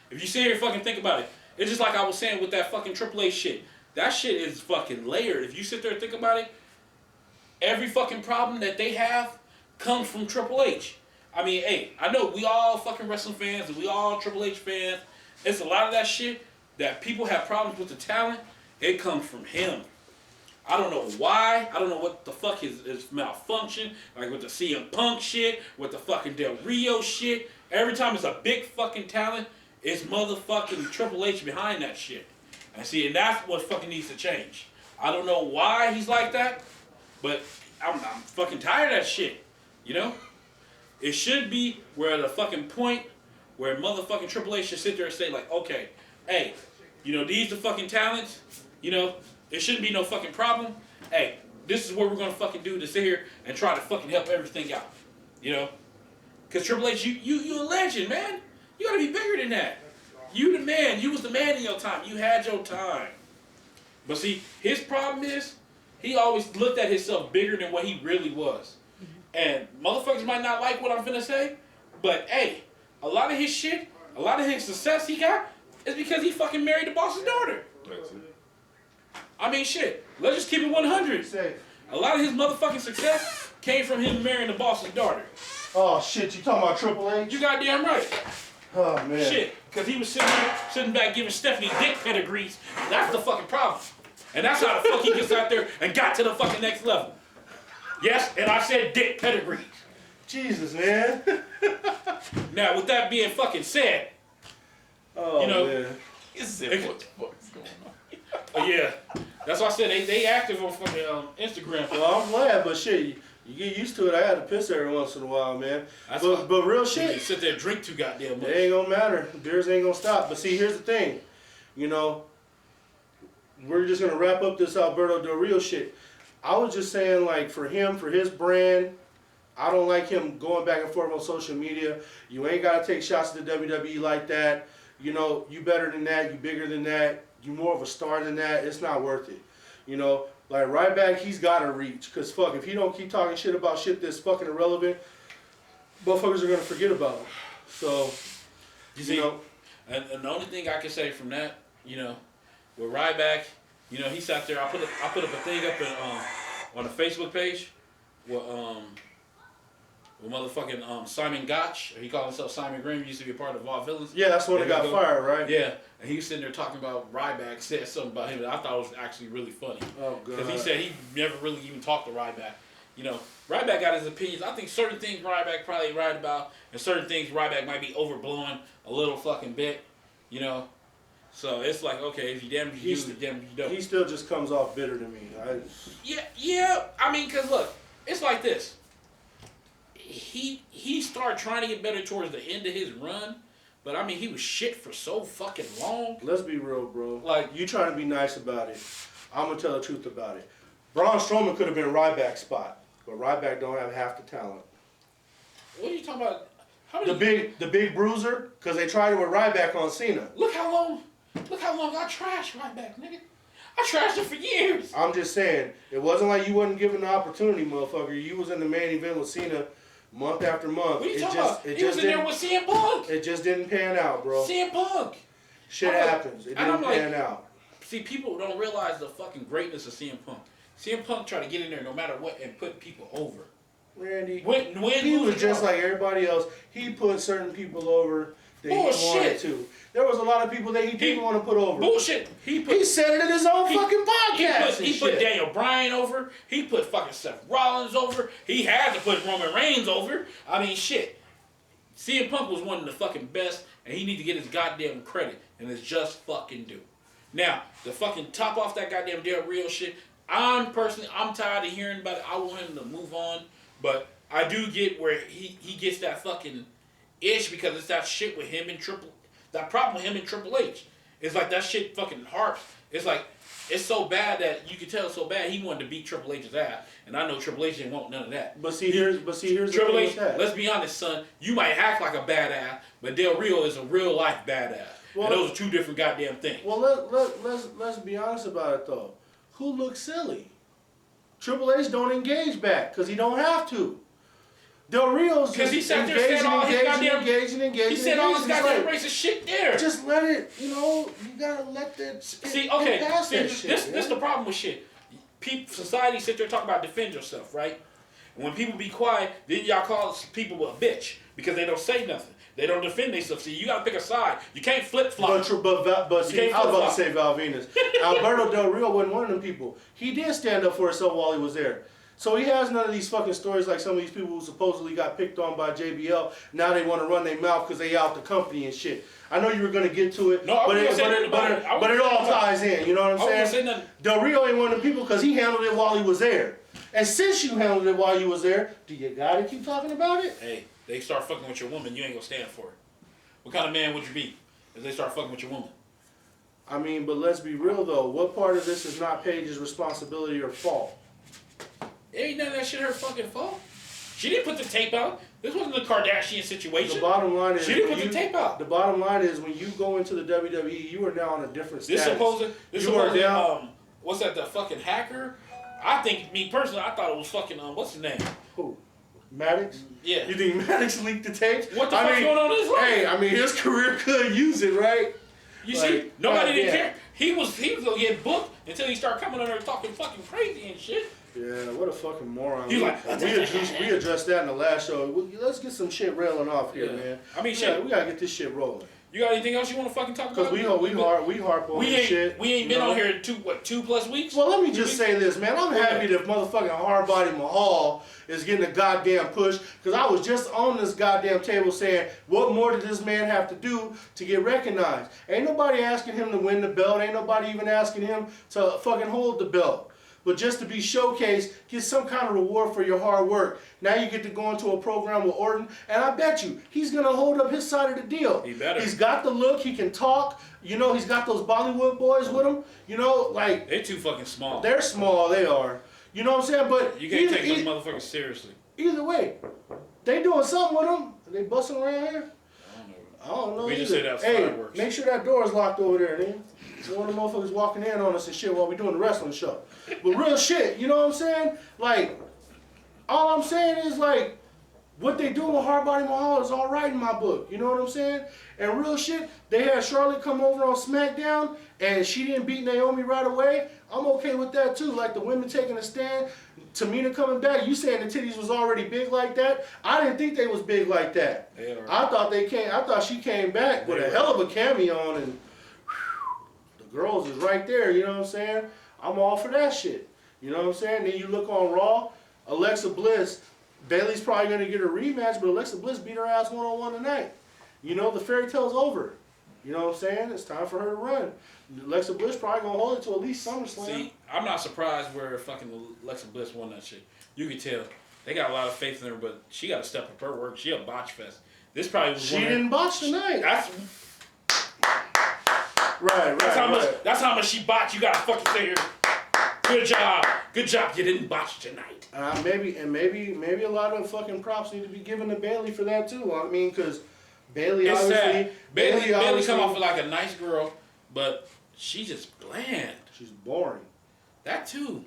if you sit here and fucking think about it, it's just like I was saying with that fucking Triple H shit. That shit is fucking layered. If you sit there and think about it, every fucking problem that they have comes from Triple H. I mean, hey, I know we all fucking wrestling fans and we all Triple H fans. It's a lot of that shit that people have problems with the talent. It comes from him. I don't know why. I don't know what the fuck is malfunction. Like with the CM Punk shit, with the fucking Del Rio shit. Every time it's a big fucking talent, it's motherfucking Triple H behind that shit. And see, and that's what fucking needs to change. I don't know why he's like that, but I'm fucking tired of that shit. You know? It should be where at a fucking point where motherfucking Triple H should sit there and say like, okay, hey, you know, these the fucking talents, you know, it shouldn't be no fucking problem. Hey, this is what we're gonna fucking do to sit here and try to fucking help everything out. You know? Cause Triple H, you a legend, man. You gotta be bigger than that. You the man. You was the man in your time. You had your time. But see, his problem is, he always looked at himself bigger than what he really was. And motherfuckers might not like what I'm finna say, but hey, a lot of his shit, a lot of his success he got is because he fucking married the boss's daughter. I mean, shit, let's just keep it 100. A lot of his motherfucking success came from him marrying the boss's daughter. Oh shit, you talking about Triple H? You goddamn right. Oh man. Shit, because he was sitting back giving Stephanie dick pedigrees. That's the fucking problem. And that's how the fuck he gets out there and got to the fucking next level. Yes, and I said dick pedigrees. Jesus, man. Now, with that being fucking said, Oh, you know, man. What the fuck's going on? Yeah, that's why I said they active on fucking Instagram. Well, I'm glad, but shit, you get used to it. I had to piss every once in a while, man. That's But real You shit, sit there and drink too goddamn much. it ain't gonna matter. Beers ain't gonna stop. But see, here's the thing. You know, we're just gonna wrap up this Alberto Del Rio shit. I was just saying, like, for him, for his brand, I don't like him going back and forth on social media. You ain't gotta take shots at the WWE like that. You know, you better than that. You bigger than that. You more of a star than that. It's not worth it. You know, like Ryback, he's gotta reach. Cause fuck, if he don't keep talking shit about shit that's fucking irrelevant, motherfuckers are gonna forget about him. So, you know. And the only thing I can say from that, you know, with Ryback, you know, he sat there. I put up a thing up in, on the Facebook page with motherfucking Simon Gotch. He called himself Simon Grimm. He used to be a part of Vaudevillains. Yeah, that's the one that got fired, right? Yeah, and he was sitting there talking about Ryback, said something about him that I thought was actually really funny. Oh, God. Because he said he never really even talked to Ryback. You know, Ryback got his opinions. I think certain things Ryback probably right about, and certain things Ryback might be overblowing a little fucking bit. You know, so it's like, okay, if you damn if you do, damn if you don't. He still just comes off bitter to me. Yeah. I mean, cause look, it's like this. He started trying to get better towards the end of his run, but I mean, he was shit for so fucking long. Let's be real, bro. Like, you trying to be nice about it. I'm gonna tell the truth about it. Braun Strowman could have been Ryback's spot, but Ryback don't have half the talent. What are you talking about? How many, The big bruiser, because they tried it with Ryback on Cena. Look how long I trashed Ryback, nigga. I trashed him for years. I'm just saying, it wasn't like you wasn't given the opportunity, motherfucker. You was in the main event with Cena month after month. What are you talking about? He was in there with CM Punk. It just didn't pan out, bro. CM Punk. Shit happens. It didn't pan out. See, people don't realize the fucking greatness of CM Punk. CM Punk tried to get in there no matter what and put people over. Randy. Win, He lose, was just draw. like everybody else. He put certain people over that he wanted Bullshit. to. There was a lot of people that he didn't want to put over. Bullshit. He said it in his own fucking podcast. He put Daniel Bryan over. He put fucking Seth Rollins over. He had to put Roman Reigns over. I mean, shit. CM Punk was one of the fucking best, and he need to get his goddamn credit, and it's just fucking due. Now, the fucking top off that goddamn Del Rio shit, I'm tired of hearing about it. I want him to move on, but I do get where he gets that fucking ish because it's that shit with him and that problem with him and Triple H. It's like that shit fucking harps. It's like, it's so bad that you can tell it's so bad he wanted to beat Triple H's ass, and I know Triple H didn't want none of that. But see, here's the Triple thing H, with that. let's be honest, son. You might act like a badass, but Del Rio is a real life badass. Well, and those are two different goddamn things. Well, let's be honest about it though. Who looks silly? Triple H don't engage back because he don't have to. Del Rio's just he sat there saying all his goddamn engaging. He said all his It's goddamn like, racist shit there. just let it, you gotta let that See, get past that shit. This the problem with shit. Society sit there talking about defend yourself, right? And when people be quiet, then y'all call people a bitch because they don't say nothing. They don't defend themselves. See, you gotta pick a side. You can't flip flop. But see, can't I was about to flip-flop. say Val Venus. Alberto Del Rio wasn't one of them people. He did stand up for himself while he was there. So he has none of these fucking stories like some of these people who supposedly got picked on by JBL. Now they want to run their mouth because they out the company and shit. I know you were going to get to it, No, I but wasn't gonna say nothing about it. but it all ties in. You know what I'm I wasn't saying? gonna say nothing. Del Rio ain't one of the people because he handled it while he was there. And since you handled it while you was there, do you got to keep talking about it? Hey, they start fucking with your woman, you ain't gonna stand for it. What kind of man would you be if they start fucking with your woman? I mean, but let's be real though. What part of this is not Paige's responsibility or fault? Ain't none of that shit her fucking fault. She didn't put the tape out. This wasn't the Kardashian situation. The bottom line is She didn't put the tape out. The bottom line is when you go into the WWE, you are now on a different status. What's that, the fucking hacker? I think, me personally, I thought it was fucking, what's his name? Who? Maddox? Yeah. You think Maddox leaked the tapes? What the fuck's going on in his life? Hey, I mean, his career could use it, right? You Like, see, nobody didn't yeah. care. He was gonna get booked until he started coming on there talking fucking crazy and shit. Yeah, what a fucking moron. He was like, we addressed that in the last show. Let's get some shit railing off here, Yeah. man. I mean, shit. We gotta get this shit rolling. You got anything else you want to fucking talk about? Because we harp on this shit. We ain't been on here 2+ weeks? Well, let me just say this, man. I'm happy that motherfucking Hardbody Mahal is getting a goddamn push. Because I was just on this goddamn table saying, what more did this man have to do to get recognized? Ain't nobody asking him to win the belt. Ain't nobody even asking him to fucking hold the belt. But just to be showcased, get some kind of reward for your hard work. Now you get to go into a program with Orton, and I bet you he's gonna hold up his side of the deal. He better. He's got the look. He can talk. You know, he's got those Bollywood boys with him. You know, like They're too fucking small. they're small. They are. You know what I'm saying? But You can't take those motherfuckers seriously. either way, they doing something with them. They busting around here. I don't know. We just either. said that's Hey, fireworks. make sure that door is locked over there, man. One of the motherfuckers walking in on us and shit while we doing the wrestling show. But real shit, you know what I'm saying? Like, all I'm saying is like, what they doing with Hardbody Mahal is all right in my book. You know what I'm saying? And real shit, they had Charlotte come over on SmackDown and she didn't beat Naomi right away. I'm okay with that too. Like the women taking a stand, Tamina coming back. You saying the titties was already big like that? I didn't think they was big like that. I thought she came back with a hell of a cameo on, and the girls is right there. You know what I'm saying? I'm all for that shit. You know what I'm saying? Then you look on Raw, Alexa Bliss. Bayley's probably going to get a rematch, but Alexa Bliss beat her ass one-on-one tonight. You know, the fairy tale's over. You know what I'm saying? It's time for her to run. Alexa Bliss probably going to hold it to at least SummerSlam. See, I'm not surprised where fucking Alexa Bliss won that shit. You can tell. They got a lot of faith in her, but she got to step up her work. She a botch fest. This probably was She didn't botch tonight. That's how much she botched. You got to fucking say here. Good job. Good job. You didn't botch tonight. Maybe a lot of fucking props need to be given to Bayley for that too. I mean, because Bayley It's obviously, sad. Bayley obviously come off like a nice girl, but she's just bland. She's boring. That too.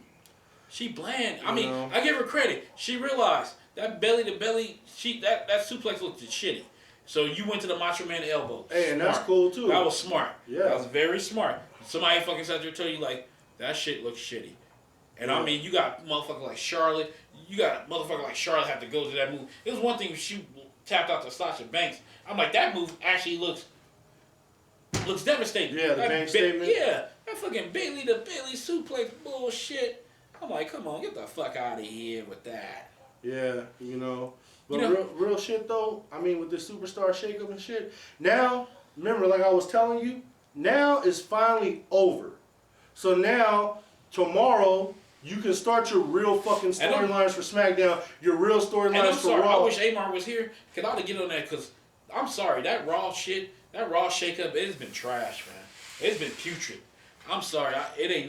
She bland. I You mean, know. I give her credit. She realized that belly to belly, that suplex looked shitty. So you went to the Macho Man elbow. Hey, and that's Smart. cool too. That was smart. Yeah. That was very smart. Somebody fucking sat there and tell you like, that shit looks shitty. And I mean, you got motherfucker like Charlotte. You got a motherfucker like Charlotte have to go to that move. It was one thing if she tapped out to Sasha Banks. I'm like, that move actually looks devastating. Yeah, the bank statement. Yeah, that fucking Bailey suplex bullshit. I'm like, come on, get the fuck out of here with that. Yeah, But real shit though, I mean, with this superstar shakeup and shit, now, remember, like I was telling you, now it's finally over. So now, tomorrow, you can start your real fucking storylines for SmackDown, your real storylines for Raw. I wish Amar was here, because I ought to get on that, because I'm sorry, that Raw shakeup, it's been trash, man. It's been putrid. I'm sorry, it ain't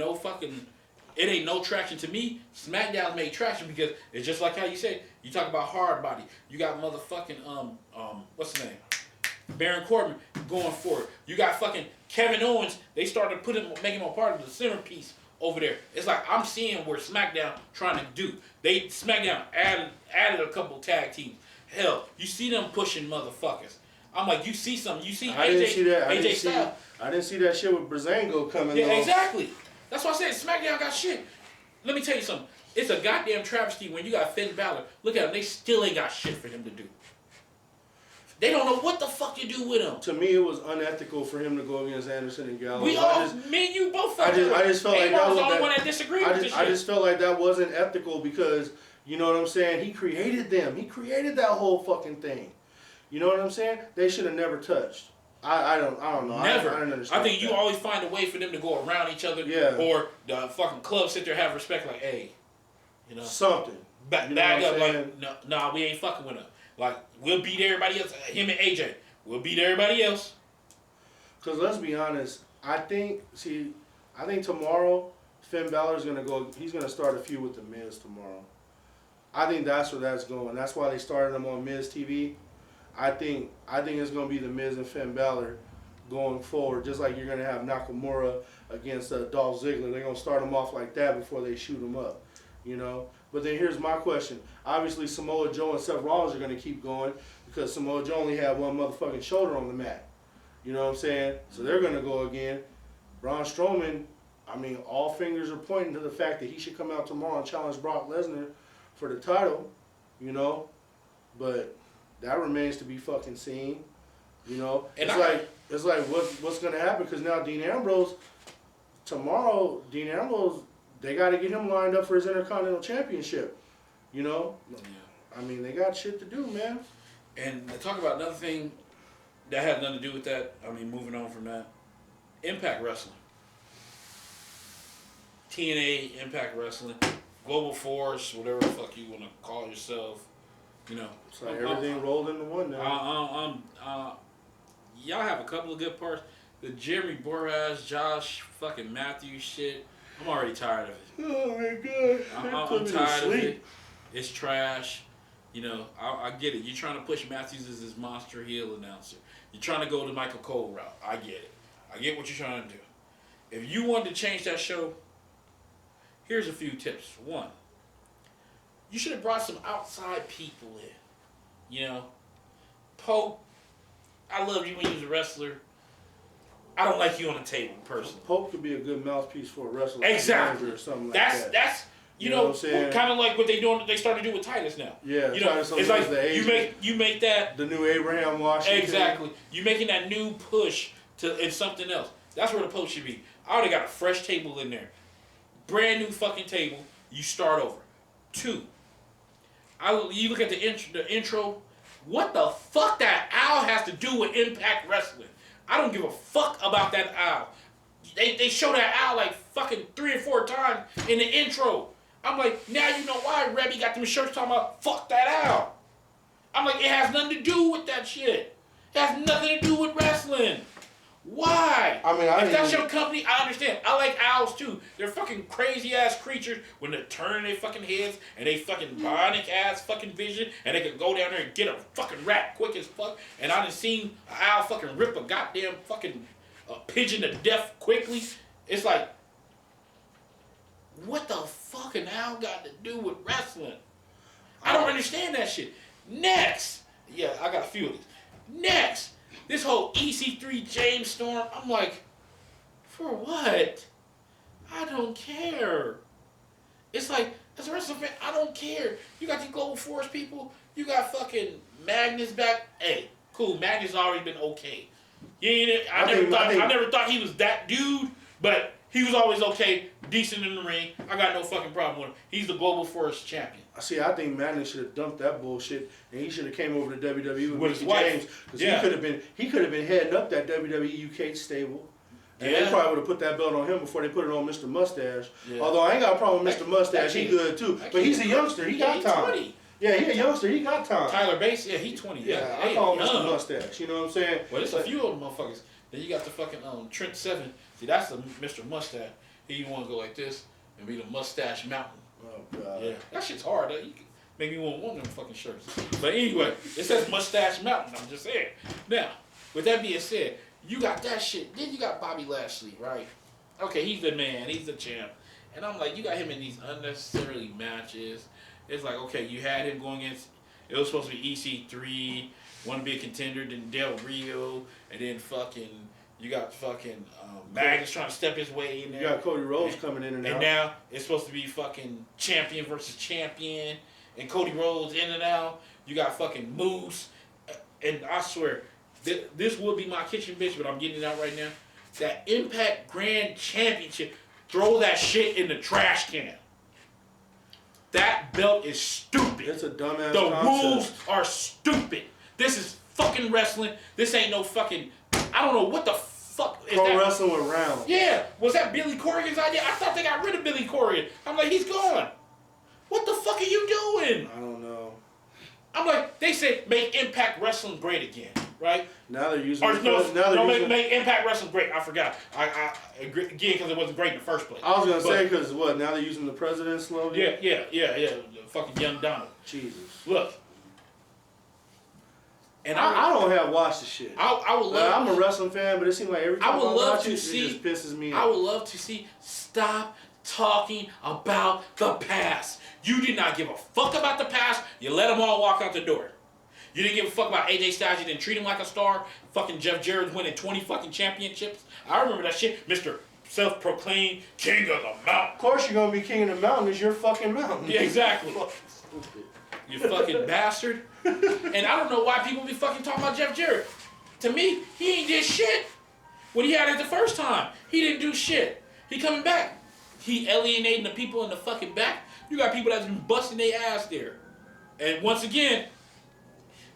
no traction to me. SmackDown made traction because it's just like how you said. You talk about hard body. You got motherfucking what's his name? Baron Corbin going for it. You got fucking Kevin Owens. They started making him a part of the centerpiece over there. It's like I'm seeing where SmackDown trying to do. SmackDown added a couple tag teams. Hell, you see them pushing motherfuckers. I'm like, you see something. You see AJ Styles. I didn't see that shit with Breezango coming. Yeah, exactly. That's why I said SmackDown got shit. Let me tell you something. It's a goddamn travesty when you got Finn Balor. Look at him. They still ain't got shit for him to do. They don't know what the fuck you do with him. To me, it was unethical for him to go against Anderson and Gallows. Me and you both felt I just felt like that was the only one that disagreed with this shit. I just felt like that wasn't ethical because, you know what I'm saying? He created them. He created that whole fucking thing. You know what I'm saying? They should have never touched. I don't know. Never. I don't understand. I think you always find a way for them to go around each other. Yeah. Or the fucking club sit there have respect like, hey, something. Back up like, no, we ain't fucking with him. Like, we'll beat everybody else. Him and AJ. We'll beat everybody else. Because let's be honest, I think tomorrow Finn Balor's gonna go. He's gonna start a feud with the Miz tomorrow. I think that's where that's going. That's why they started him on Miz TV. I think it's gonna be the Miz and Finn Balor going forward. Just like you're gonna have Nakamura against Dolph Ziggler. They're gonna start him off like that before they shoot him up. But then here's my question. Obviously, Samoa Joe and Seth Rollins are going to keep going because Samoa Joe only had one motherfucking shoulder on the mat. You know what I'm saying? So they're going to go again. Braun Strowman, I mean, all fingers are pointing to the fact that he should come out tomorrow and challenge Brock Lesnar for the title, But that remains to be fucking seen, It's like what's going to happen because now Dean Ambrose, they got to get him lined up for his Intercontinental Championship, Yeah. I mean, they got shit to do, man. And to talk about another thing that has nothing to do with that, I mean, moving on from that, Impact Wrestling. TNA, Impact Wrestling, Global Force, whatever the fuck you want to call yourself, It's like everything rolled into one now. Y'all have a couple of good parts. The Jeremy Borash, Josh fucking Matthews shit. I'm already tired of it. Oh my God. I'm tired of it. It's trash. I get it. You're trying to push Matthews as this monster heel announcer. You're trying to go the Michael Cole route. I get it. I get what you're trying to do. If you wanted to change that show, here's a few tips. One, you should have brought some outside people in. Pope, I loved you when you was a wrestler. I don't like you on the table, personally. Pope could be a good mouthpiece for a wrestler. Exactly. Or something like that. That's you know what I'm saying? Kind of like what they started to do with Titus now. Yeah, Titus it's like you make that the new Abraham Washington. Exactly. You making that new push in something else. That's where the Pope should be. I already got a fresh table in there, brand new fucking table. You start over. 2. You look at the intro. What the fuck that owl has to do with Impact Wrestling? I don't give a fuck about that owl. They show that owl like fucking 3 or 4 times in the intro. I'm like, now you know why Rebby got them shirts talking about fuck that owl. I'm like, it has nothing to do with that shit. It has nothing to do with wrestling. Why? I mean, if that's your company, I understand. I like owls too. They're fucking crazy ass creatures when they're turning their fucking heads and they fucking bionic ass fucking vision and they can go down there and get a fucking rat quick as fuck. And I done seen an owl fucking rip a goddamn fucking pigeon to death quickly. It's like, what the fucking owl got to do with wrestling? I don't understand that shit. Next, yeah, I got a few of these. Next. This whole EC3 James Storm, I'm like, for what? I don't care. It's like, as a wrestling fan, I don't care. You got these Global Force people. You got fucking Magnus back. Hey, cool. Magnus already been okay. I never thought he was that dude, but he was always okay, decent in the ring. I got no fucking problem with him. He's the Global Force champion. See, I think Magnus should have dumped that bullshit, and he should have came over to WWE with his Mickey wife. James, because he could have been heading up that WWE UK stable. And Yeah. they probably would have put that belt on him before they put it on Mr. Mustache. Yeah. Although I ain't got a problem with Mr. Mustache, he good too. But he's a youngster, he got he's time. 20. Yeah, he a youngster, he got time. Tyler Bates, yeah, he's 20. Yeah, Hey, I call him young. Mr. Mustache, you know what I'm saying? Well, there's a few of them motherfuckers. Then you got the fucking Trent Seven. See, that's the Mr. Mustache. He want to go like this and be the Mustache Mountain. Oh, God. Yeah, that shit's hard. You can make me want one of them fucking shirts. But anyway, it says Mustache Mountain. I'm just saying. Now, with that being said, you got that shit. Then you got Bobby Lashley, right? Okay, he's the man. He's the champ. And I'm like, you got him in these unnecessarily matches. It's like, okay, you had him going against, it was supposed to be EC3, want to be a contender, then Del Rio, and then fucking, you got fucking Magnus trying to step his way in there. You got Cody Rhodes coming in and out. And now it's supposed to be fucking champion versus champion, and Cody Rhodes in and out. You got fucking Moose, and I swear, this would be my kitchen bitch, but I'm getting it out right now. That Impact Grand Championship, throw that shit in the trash can. That belt is stupid. It's a dumbass The concept. rules are stupid. This is fucking wrestling. This ain't no fucking, I don't know what the fuck is Pro that. wrestling with rounds. Yeah, was that Billy Corgan's idea? I thought they got rid of Billy Corgan. I'm like, he's gone. What the fuck are you doing? I don't know. I'm like, they said make Impact Wrestling great again, right? Now they're using. Or using make Impact Wrestling great. I forgot. I agree again because it wasn't great in the first place. I was gonna say because what? Now they're using the president's slogan. Yeah. The fucking Young Donald. Jesus. Look. And I don't have watched the shit. I would love. I'm a wrestling fan, but it seems like every time I watch it, it just pisses me off. I would love to see. Stop talking about the past. You did not give a fuck about the past. You let them all walk out the door. You didn't give a fuck about AJ Styles. You didn't treat him like a star. Fucking Jeff Jarrett's winning 20 fucking championships. I remember that shit. Mr. Self-proclaimed King of the Mountain. Of course you're gonna be king of the mountain. Is your fucking mountain. Yeah, exactly. You fucking bastard. And I don't know why people be fucking talking about Jeff Jarrett. To me, he ain't did shit. When he had it the first time, he didn't do shit. He coming back. He alienating the people in the fucking back. You got people that's been busting their ass there. And once again,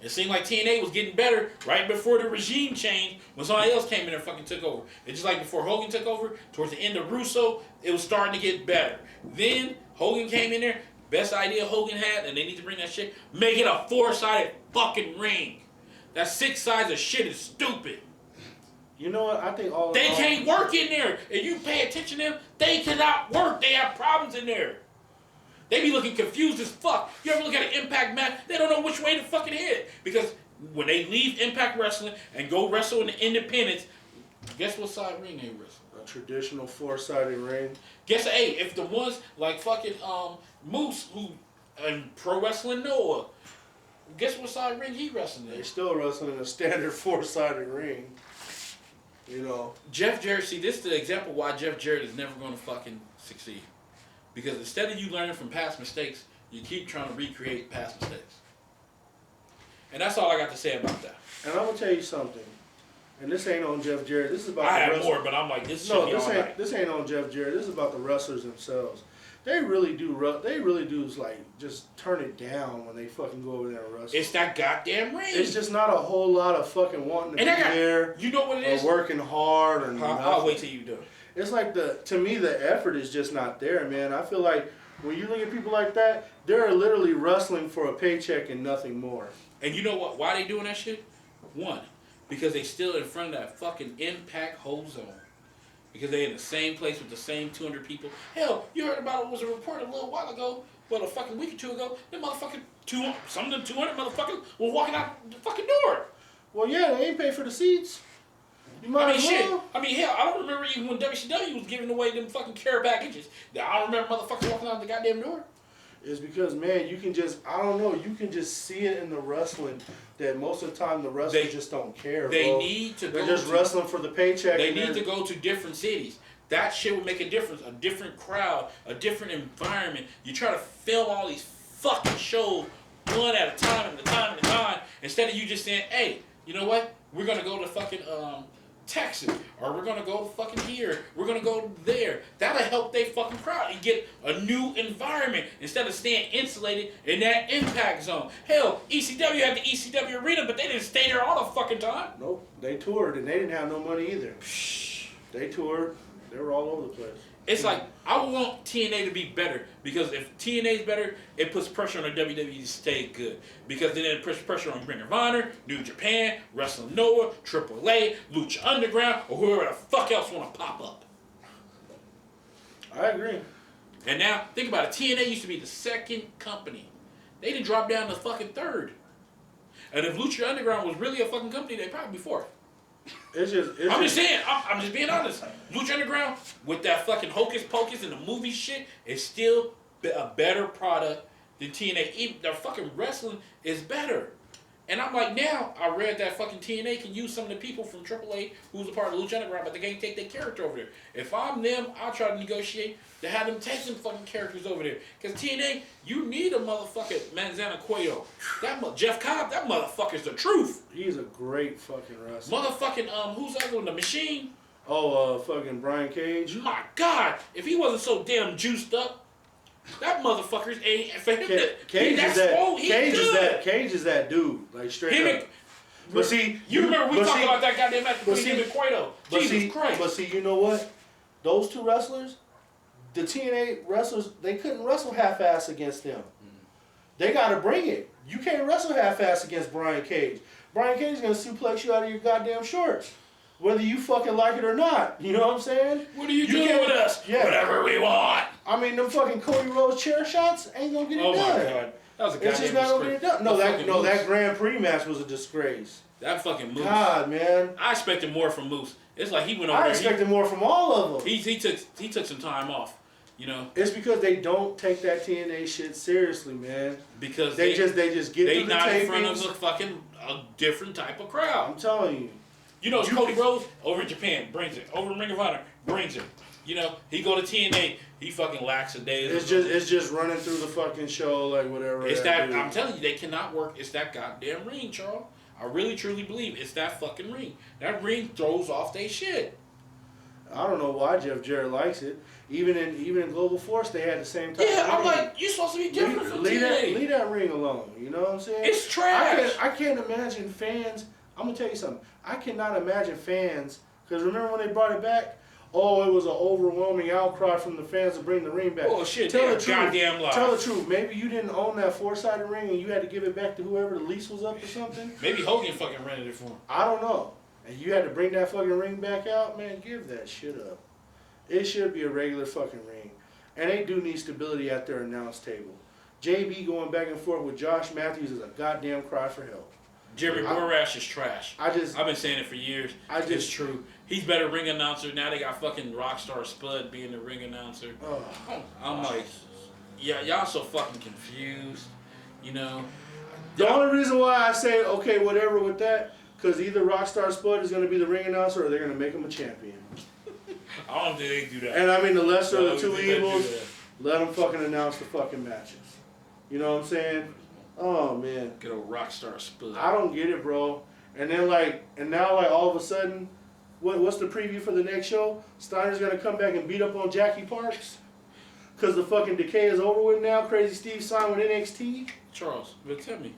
it seemed like TNA was getting better right before the regime change when somebody else came in and fucking took over. It's just like before Hogan took over, towards the end of Russo, it was starting to get better. Then Hogan came in there, best idea Hogan had, and they need to bring that shit, make it a 4-sided fucking ring. That 6 sides of shit is stupid. You know what? I think all They can't work in there. If you pay attention to them, they cannot work. They have problems in there. They be looking confused as fuck. You ever look at an Impact match, they don't know which way to fucking hit. Because when they leave Impact Wrestling and go wrestle in the independents, guess what side ring they wrestle? A traditional 4-sided ring. Guess, hey, if the ones like fucking Moose, who, and Pro Wrestling Noah, guess what side ring he wrestling in? They still wrestling in a standard 4-sided ring. You know. Jeff Jarrett, see, this is the example why Jeff Jarrett is never going to fucking succeed. Because instead of you learning from past mistakes, you keep trying to recreate past mistakes. And that's all I got to say about that. And I'm gonna tell you something. And this ain't on Jeff Jarrett. This is about I the have wrestlers. more, but I'm like, this should No, be all right. this ain't on Jeff Jarrett. This is about the wrestlers themselves. They really do like just turn it down when they fucking go over there and wrestle. It's that goddamn ring. It's just not a whole lot of fucking wanting to be there. You know what it is? Or working hard or nothing. I'll wait till you do it. It's like to me the effort is just not there, man. I feel like when you look at people like that, they're literally wrestling for a paycheck and nothing more. And you know what? Why they doing that shit? One, because they still in front of that fucking Impact whole zone. Because they in the same place with the same 200 people. Hell, you heard about it was a report a little while ago, well, a fucking week or two ago, them motherfucking some of them 200 motherfuckers were walking out the fucking door. Well, yeah, they ain't pay for the seats. You might as well. I mean, hell, I don't remember even when WCW was giving away them fucking care packages. I don't remember motherfuckers walking out the goddamn door. It's because, man, you can just, I don't know, you can just see it in the wrestling that most of the time the wrestlers just don't care, They bro. need to They're go just wrestling for the paycheck. They need to go to different cities. That shit would make a difference. A different crowd, a different environment. You try to film all these fucking shows one at a time, instead of you just saying, hey, you know what? We're gonna go to fucking Texas, or we're gonna go fucking here, we're gonna go there. That'll help they fucking crowd and get a new environment instead of staying insulated in that impact zone. Hell, ECW had the ECW arena, but they didn't stay there all the fucking time. Nope, they toured and they didn't have no money either. They toured, they were all over the place. It's like, I want TNA to be better, because if TNA is better, it puts pressure on the WWE to stay good. Because then it puts pressure on Ring of Honor, New Japan, Wrestle Noah, AAA, Lucha Underground, or whoever the fuck else want to pop up. I agree. And now, think about it. TNA used to be the second company. They didn't drop down to fucking third. And if Lucha Underground was really a fucking company, they'd probably be fourth. I'm just saying, I'm just being honest. Lucha Underground, with that fucking hocus pocus and the movie shit, is still a better product than TNA. Even their fucking wrestling is better. And I'm like, now, I read that fucking TNA can use some of the people from AAA who's a part of Lucha Underground, but they can't take their character over there. If I'm them, I'll try to negotiate to have them take some fucking characters over there. Because TNA, you need a motherfucking Manzana Cuello. Jeff Cobb, that motherfucker's the truth. He's a great fucking wrestler. Motherfucking, who's that one? The Machine? Oh, fucking Brian Cage. My God, if he wasn't so damn juiced up, that motherfucker's ain't for him. Cage is that dude, like straight up. But see, you remember we talked about that goddamn match between him and Cueto. Jesus Christ. But see, you know what? Those two wrestlers, the TNA wrestlers, they couldn't wrestle half-ass against them. They got to bring it. You can't wrestle half-ass against Brian Cage. Brian Cage is gonna suplex you out of your goddamn shorts, whether you fucking like it or not. You know what I'm saying? What are you doing with us? Yeah. Whatever we want. I mean, them fucking Cody Rhodes chair shots ain't gonna get it done. Oh my God, that was a it's just not gonna get it done. No, that Grand Prix match was a disgrace. That fucking Moose. God, man. I expected more from Moose. It's like he went over I there. expected more from all of them. He took some time off. You know. It's because they don't take that TNA shit seriously, man. Because they just get they through the not tapings. in front of a different type of crowd. I'm telling you. You know, Cody Rhodes over in Japan brings it. Over in Ring of Honor brings it. You know, he go to TNA, he fucking lacks a day. It's just running through the fucking show like whatever. It's that I'm telling you, they cannot work. It's that goddamn ring, Charles. I really truly believe it's that fucking ring. That ring throws off they shit. I don't know why Jeff Jarrett likes it. Even in Global Force, they had the same type. Yeah, of I'm ring. like, you're supposed to be different from TNA. Leave that ring alone. You know what I'm saying? It's trash. I can't imagine fans. I'm gonna tell you something. I cannot imagine fans, because remember when they brought it back? Oh, it was an overwhelming outcry from the fans to bring the ring back. Oh shit! Tell the truth. Goddamn lie. Tell the truth. Maybe you didn't own that four-sided ring and you had to give it back to whoever the lease was up or something. Maybe Hogan fucking rented it for him. I don't know. And you had to bring that fucking ring back out, man. Give that shit up. It should be a regular fucking ring. And they do need stability at their announce table. JB going back and forth with Josh Matthews is a goddamn cry for help. Jeremy Borash is trash. I've been saying it for years. It's true. He's better ring announcer. Now they got fucking Rockstar Spud being the ring announcer. I'm like, yeah, y'all so fucking confused. You know. The only reason why I say okay, whatever with that, because either Rockstar Spud is going to be the ring announcer or they're going to make him a champion. I don't think they do that. And I mean, the lesser of the two evils, let them fucking announce the fucking matches. You know what I'm saying? Oh man. Good old Rockstar Spud. I don't get it, bro. And then now all of a sudden, what's the preview for the next show? Steiner's gonna come back and beat up on Jackie Parks? Cause the fucking decay is over with now. Crazy Steve signed with NXT. Charles, but tell me,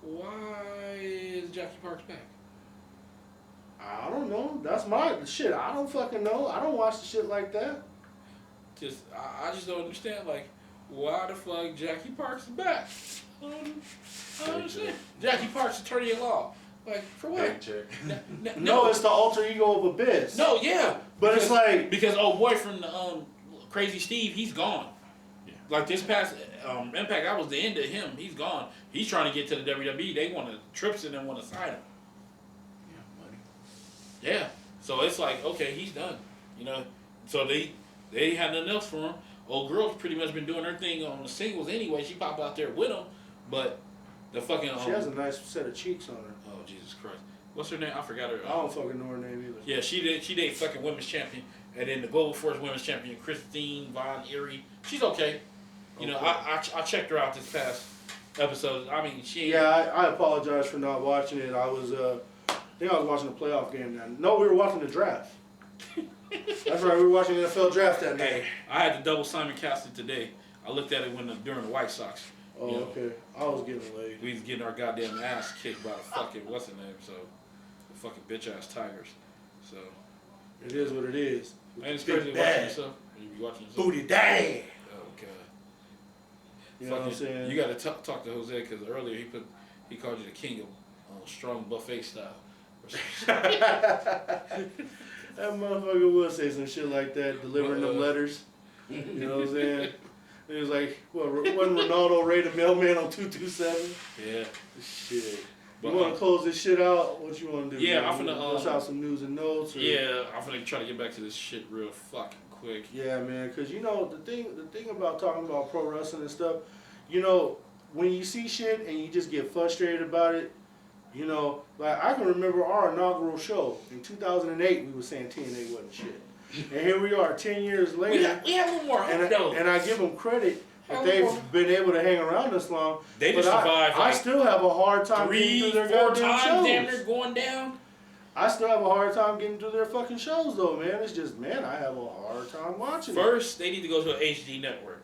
why is Jackie Parks back? I don't know. That's my shit. I don't fucking know. I don't watch the shit like that. I just don't understand. Like, why the fuck Jackie Parks is back? I don't understand. Jackie Parks, attorney at law. Like, for what? No, it's the alter ego of Abyss. No, yeah. But it's like... Because old boy from Crazy Steve, he's gone. Yeah. Like this past Impact, that was the end of him. He's gone. He's trying to get to the WWE. They want to, Trips and them want to sign him. Yeah, money. Yeah. So it's like, okay, he's done. You know, so they had nothing else for him. Old girl's pretty much been doing her thing on the singles anyway. She popped out there with him, but the fucking... she has a nice set of cheeks on her. Oh, Jesus Christ. What's her name? I forgot her. I don't fucking know her name either. Yeah, she did fucking women's champion. And then the Global Force Women's Champion, Christine Von Eerie. She's okay. You know, I checked her out this past episode. I mean, she... Yeah, I apologize for not watching it. I was, I think I was watching the playoff game now. No, we were watching the draft. That's right, we were watching the NFL draft that night. Hey, I had to double Simon Castle today. I looked at it during the White Sox. Oh, you know, okay. I was getting laid. we was getting our goddamn ass kicked by the fucking, what's the name, so... The fucking bitch-ass Tigers. So... It is what it is. And it's crazy watching yourself. You be watching yourself. Booty dang! Oh, God. You know what I'm saying? You got to talk to Jose because earlier he called you the king of strong buffet style. That motherfucker will say some shit like that, delivering them letters. You know what I'm saying? It was like, wasn't Ronaldo Ray the mailman on 227? Yeah. Shit. But, you want to close this shit out? What you want to do? Yeah, man? I'm finna... Let's out some news and notes. Or? Yeah, I'm finna try to get back to this shit real fucking quick. Yeah, man, because you know, the thing about talking about pro wrestling and stuff, you know, when you see shit and you just get frustrated about it, you know, like I can remember our inaugural show in 2008. We were saying TNA wasn't shit, and here we are 10 years later. We have a little more hope though. And I give them credit that they've been able to hang around this long. They just survived. I still have a hard time getting through their 3-4 goddamn times shows. damn near going down. I still have a hard time getting through their fucking shows though, man. It's just, man, I have a hard time watching it. First, they need to go to an HD network.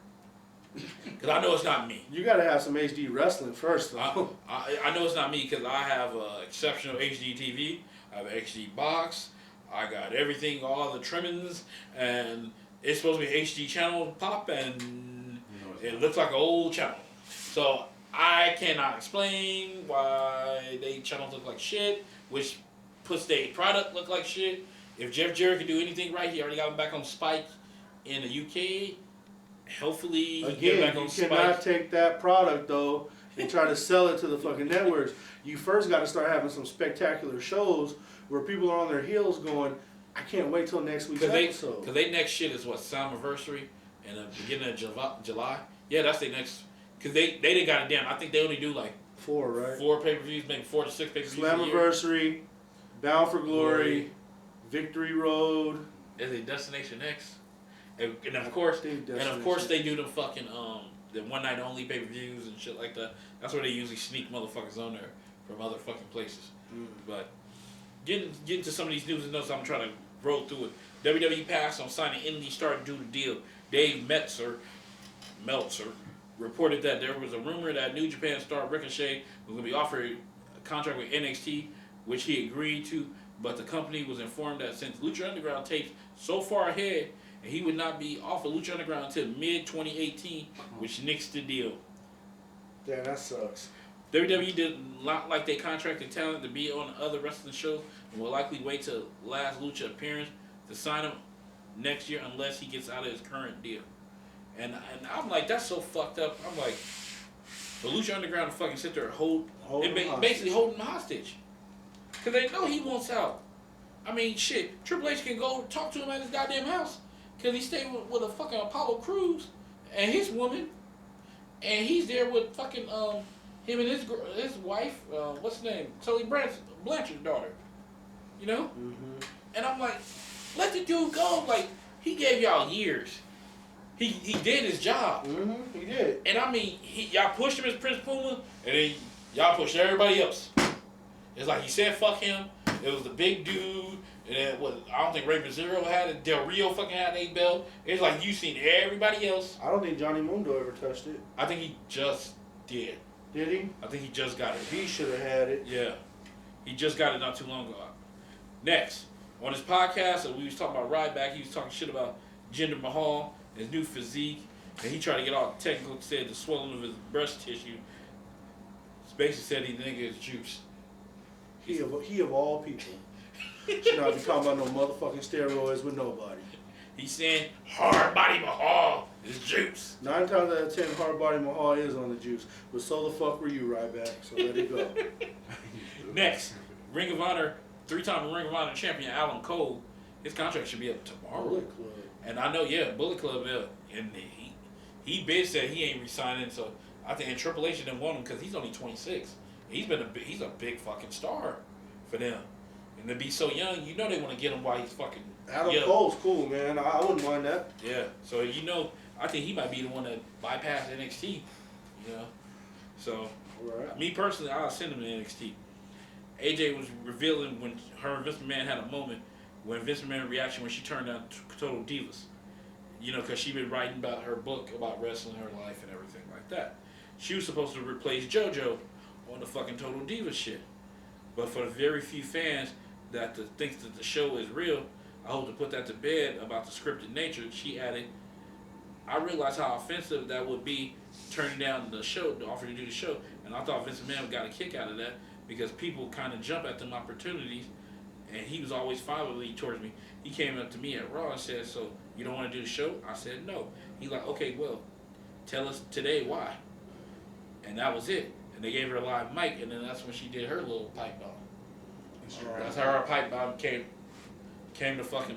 Because I know it's not me. You gotta have some HD wrestling first though. I know it's not me because I have exceptional HD TV. I have an HD box. I got everything, all the trimmings, and it's supposed to be HD channel pop, and it looks like an old channel. So I cannot explain why they channels look like shit, which puts their product look like shit. If Jeff Jarrett can do anything right, he already got him back on Spike in the UK. Hopefully, he get back on you cannot Spike. take that product though and try to sell it to the fucking networks. You first got to start having some spectacular shows where people are on their heels going, I can't wait till next week's episode. Because they next shit is what, Slammiversary in the beginning of July? Yeah, that's their next. Because they didn't got it down. I think they only do like 4, right? 4 pay-per-views, maybe 4 to 6 pay-per-views Slammiversary, Bound for Glory, Victory Road. Is it Destination X? And of course, they do the fucking the one night only pay-per-views and shit like that. That's where they usually sneak motherfuckers on there from other fucking places. But getting to some of these news and notes, I'm trying to roll through it. WWE passed on signing Indy Star to do the deal. Dave Meltzer reported that there was a rumor that New Japan star Ricochet was going to be offered a contract with NXT, which he agreed to, but the company was informed that since Lucha Underground tapes so far ahead, he would not be offered Lucha Underground until mid-2018, which nixed the deal. Damn, that sucks. WWE did not like their contracted talent to be on other wrestling shows and will likely wait till last Lucha appearance to sign him next year unless he gets out of his current deal. And I'm like, that's so fucked up. I'm like, the Lucha Underground to fucking sit there and basically holding him hostage. Because they know he wants out. I mean, shit, Triple H can go talk to him at his goddamn house. Because he stayed with a fucking Apollo Crews and his woman. And he's there with fucking him and his wife, what's her name? Tully Blanchard's daughter. You know? Mm-hmm. And I'm like, let the dude go. Like, he gave y'all years. He did his job. Mm-hmm. He did. And I mean, y'all pushed him as Prince Puma, and then y'all pushed everybody else. It's like he said, fuck him. It was the big dude. And then I don't think Rey Mysterio had it. Del Rio fucking had a belt. It's like you seen everybody else. I don't think Johnny Mundo ever touched it. I think he just did. Did he? I think he just got it. He should have had it. Yeah. He just got it not too long ago. Next, on his podcast, we was talking about Ryback. He was talking shit about Jinder Mahal, his new physique. And he tried to get all technical, said the swelling of his breast tissue. Basically said he nigga is juice. He of all people. Should not be talking about no motherfucking steroids with nobody. He's saying hard body Mahal is juice. 9 times out of 10, hard body Mahal is on the juice. But so the fuck were you, Ryback? So let it go. Next, Ring of Honor, 3-time Ring of Honor champion Alan Cole. His contract should be up tomorrow. Bullet Club. And I know, yeah, Bullet Club, and he bid said he ain't resigning. So I think Triple H didn't want him because he's only 26. He's a big fucking star for them. And to be so young, you know they want to get him while he's fucking Adam young. Cole's cool, man. I wouldn't mind that. Yeah. So you know, I think he might be the one that bypassed NXT. You know. So Right. me personally, I'll send him to NXT. AJ was revealing when her and Vince McMahon had a moment when Vince McMahon reaction when she turned down Total Divas. You know, because she been writing about her book about wrestling, her life, and everything like that. She was supposed to replace JoJo on the fucking Total Divas shit. But for the very few fans that thinks that the show is real, I hope to put that to bed about the scripted nature. She added, I realized how offensive that would be turning down the show, the offer to do the show. And I thought Vince McMahon got a kick out of that because people kind of jump at them opportunities. And he was always fatherly towards me. He came up to me at Raw and said, so you don't want to do the show? I said, no. He like, okay, well, tell us today why. And that was it. And they gave her a live mic, and then that's when she did her little pipe bomb. That's how her pipe bomb came to fucking,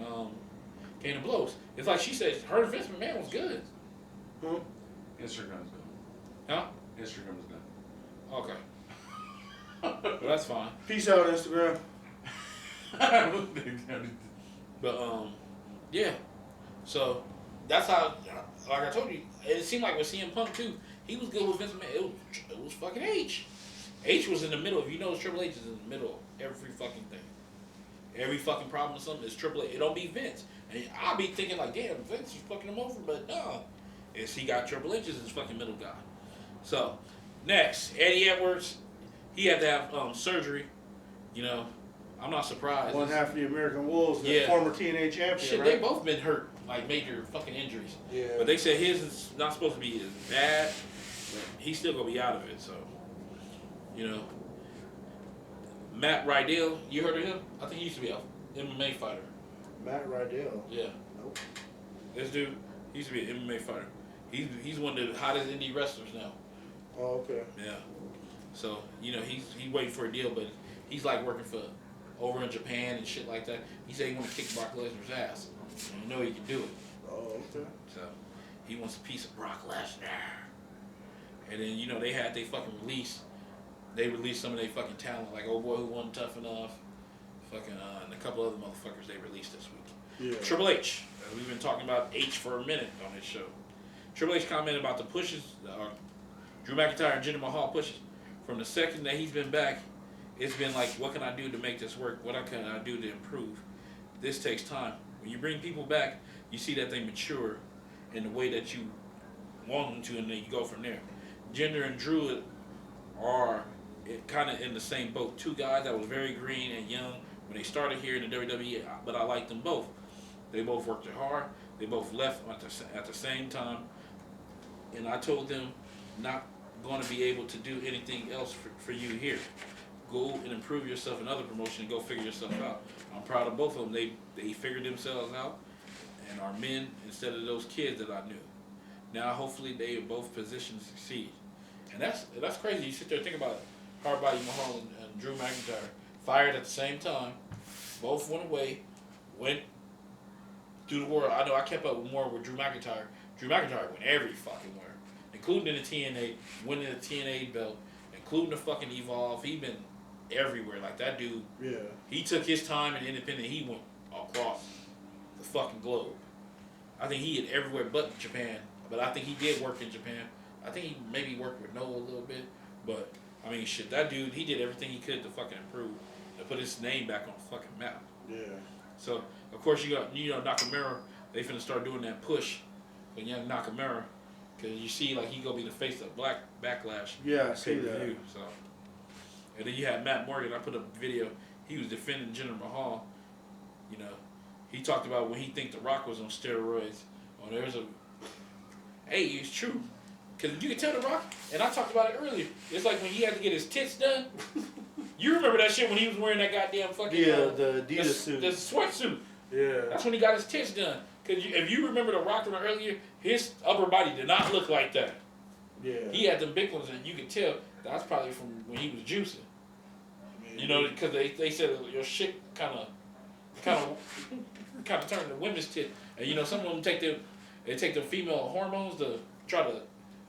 came to blows. It's like she said, her and Vince McMahon was good. Hmm? Instagram's good. Huh? Instagram's good. Okay. Well, that's fine. Peace out, Instagram. But yeah. So that's how, like I told you, it seemed like with CM Punk too. He was good with Vince McMahon. It was fucking H. H was in the middle. If you notice, Triple H is in the middle of every fucking thing. Every fucking problem or something is Triple H. It don't be Vince. And I'll be thinking like, damn, Vince is fucking him over, but no. It's he got Triple H as his fucking middle guy. So next, Eddie Edwards. He had to have surgery. You know, I'm not surprised. One half of the American Wolves, the Yeah. former TNA champion, Shit, right? they both been hurt, like major fucking injuries. Yeah. But they said his is not supposed to be as bad, but he's still gonna be out of it. So, you know, Matt Rydell, you heard of him? I think he used to be a MMA fighter. Matt Rydell. Yeah, Nope. this dude, he used to be an MMA fighter. He's one of the hottest indie wrestlers now. Oh, okay. Yeah. So, you know, he's waiting for a deal, but he's like working for over in Japan and shit like that. He said he want to kick Brock Lesnar's ass. And you know he can do it. Oh, okay. So he wants a piece of Brock Lesnar. And then, you know, they had they fucking release. They released some of their fucking talent, like Old Boy Who Wasn't Tough Enough, fucking, and a couple other motherfuckers they released this week. Yeah. Triple H. We've been talking about H for a minute on this show. Triple H commented about the pushes, Drew McIntyre and Jinder Mahal pushes. From the second that he's been back, it's been like, what can I do to make this work? What can I do to improve? This takes time. When you bring people back, you see that they mature in the way that you want them to, and then you go from there. Jinder and Drew are kind of in the same boat. Two guys that was very green and young when they started here in the WWE, but I like them both. They both worked hard. They both left at the same time. And I told them, not going to be able to do anything else for you here. Go and improve yourself in other promotions and go figure yourself out. I'm proud of both of them. They figured themselves out and are men instead of those kids that I knew. Now, hopefully, they are both positioned to succeed. And that's crazy. You sit there and think about it. Hardbody Mahal and Drew McIntyre fired at the same time. Both went away, went through the world. I know I kept up more with Drew McIntyre. Drew McIntyre went every fucking where, including in the TNA, winning the TNA belt, including the fucking Evolve. He been everywhere. Like that dude. Yeah. He took his time in independent. He went across the fucking globe. I think he had everywhere but Japan. But I think he did work in Japan. I think he maybe worked with Noah a little bit. But, I mean, shit, that dude, he did everything he could to fucking improve. To put his name back on the fucking map. Yeah. So, of course, you got, Nakamura. They finna start doing that push for young Nakamura. Because you see, like, he gonna be the face of Black Backlash. Yeah, I see that. Pay-per-view, so. And then you had Matt Morgan. I put up a video. He was defending Jinder Mahal. You know, he talked about when he think The Rock was on steroids. Oh, there's a... Hey, it's true. Because you can tell The Rock, and I talked about it earlier, it's like when he had to get his tits done. You remember that shit when he was wearing that goddamn fucking... Yeah, the Adidas suit. The sweatsuit. Yeah. That's when he got his tits done. Because if you remember The Rock from earlier, his upper body did not look like that. Yeah. He had them big ones, and you could tell that's probably from when he was juicing. You know, because they said your shit kind of turned to women's tit, and you know some of them take the female hormones to try to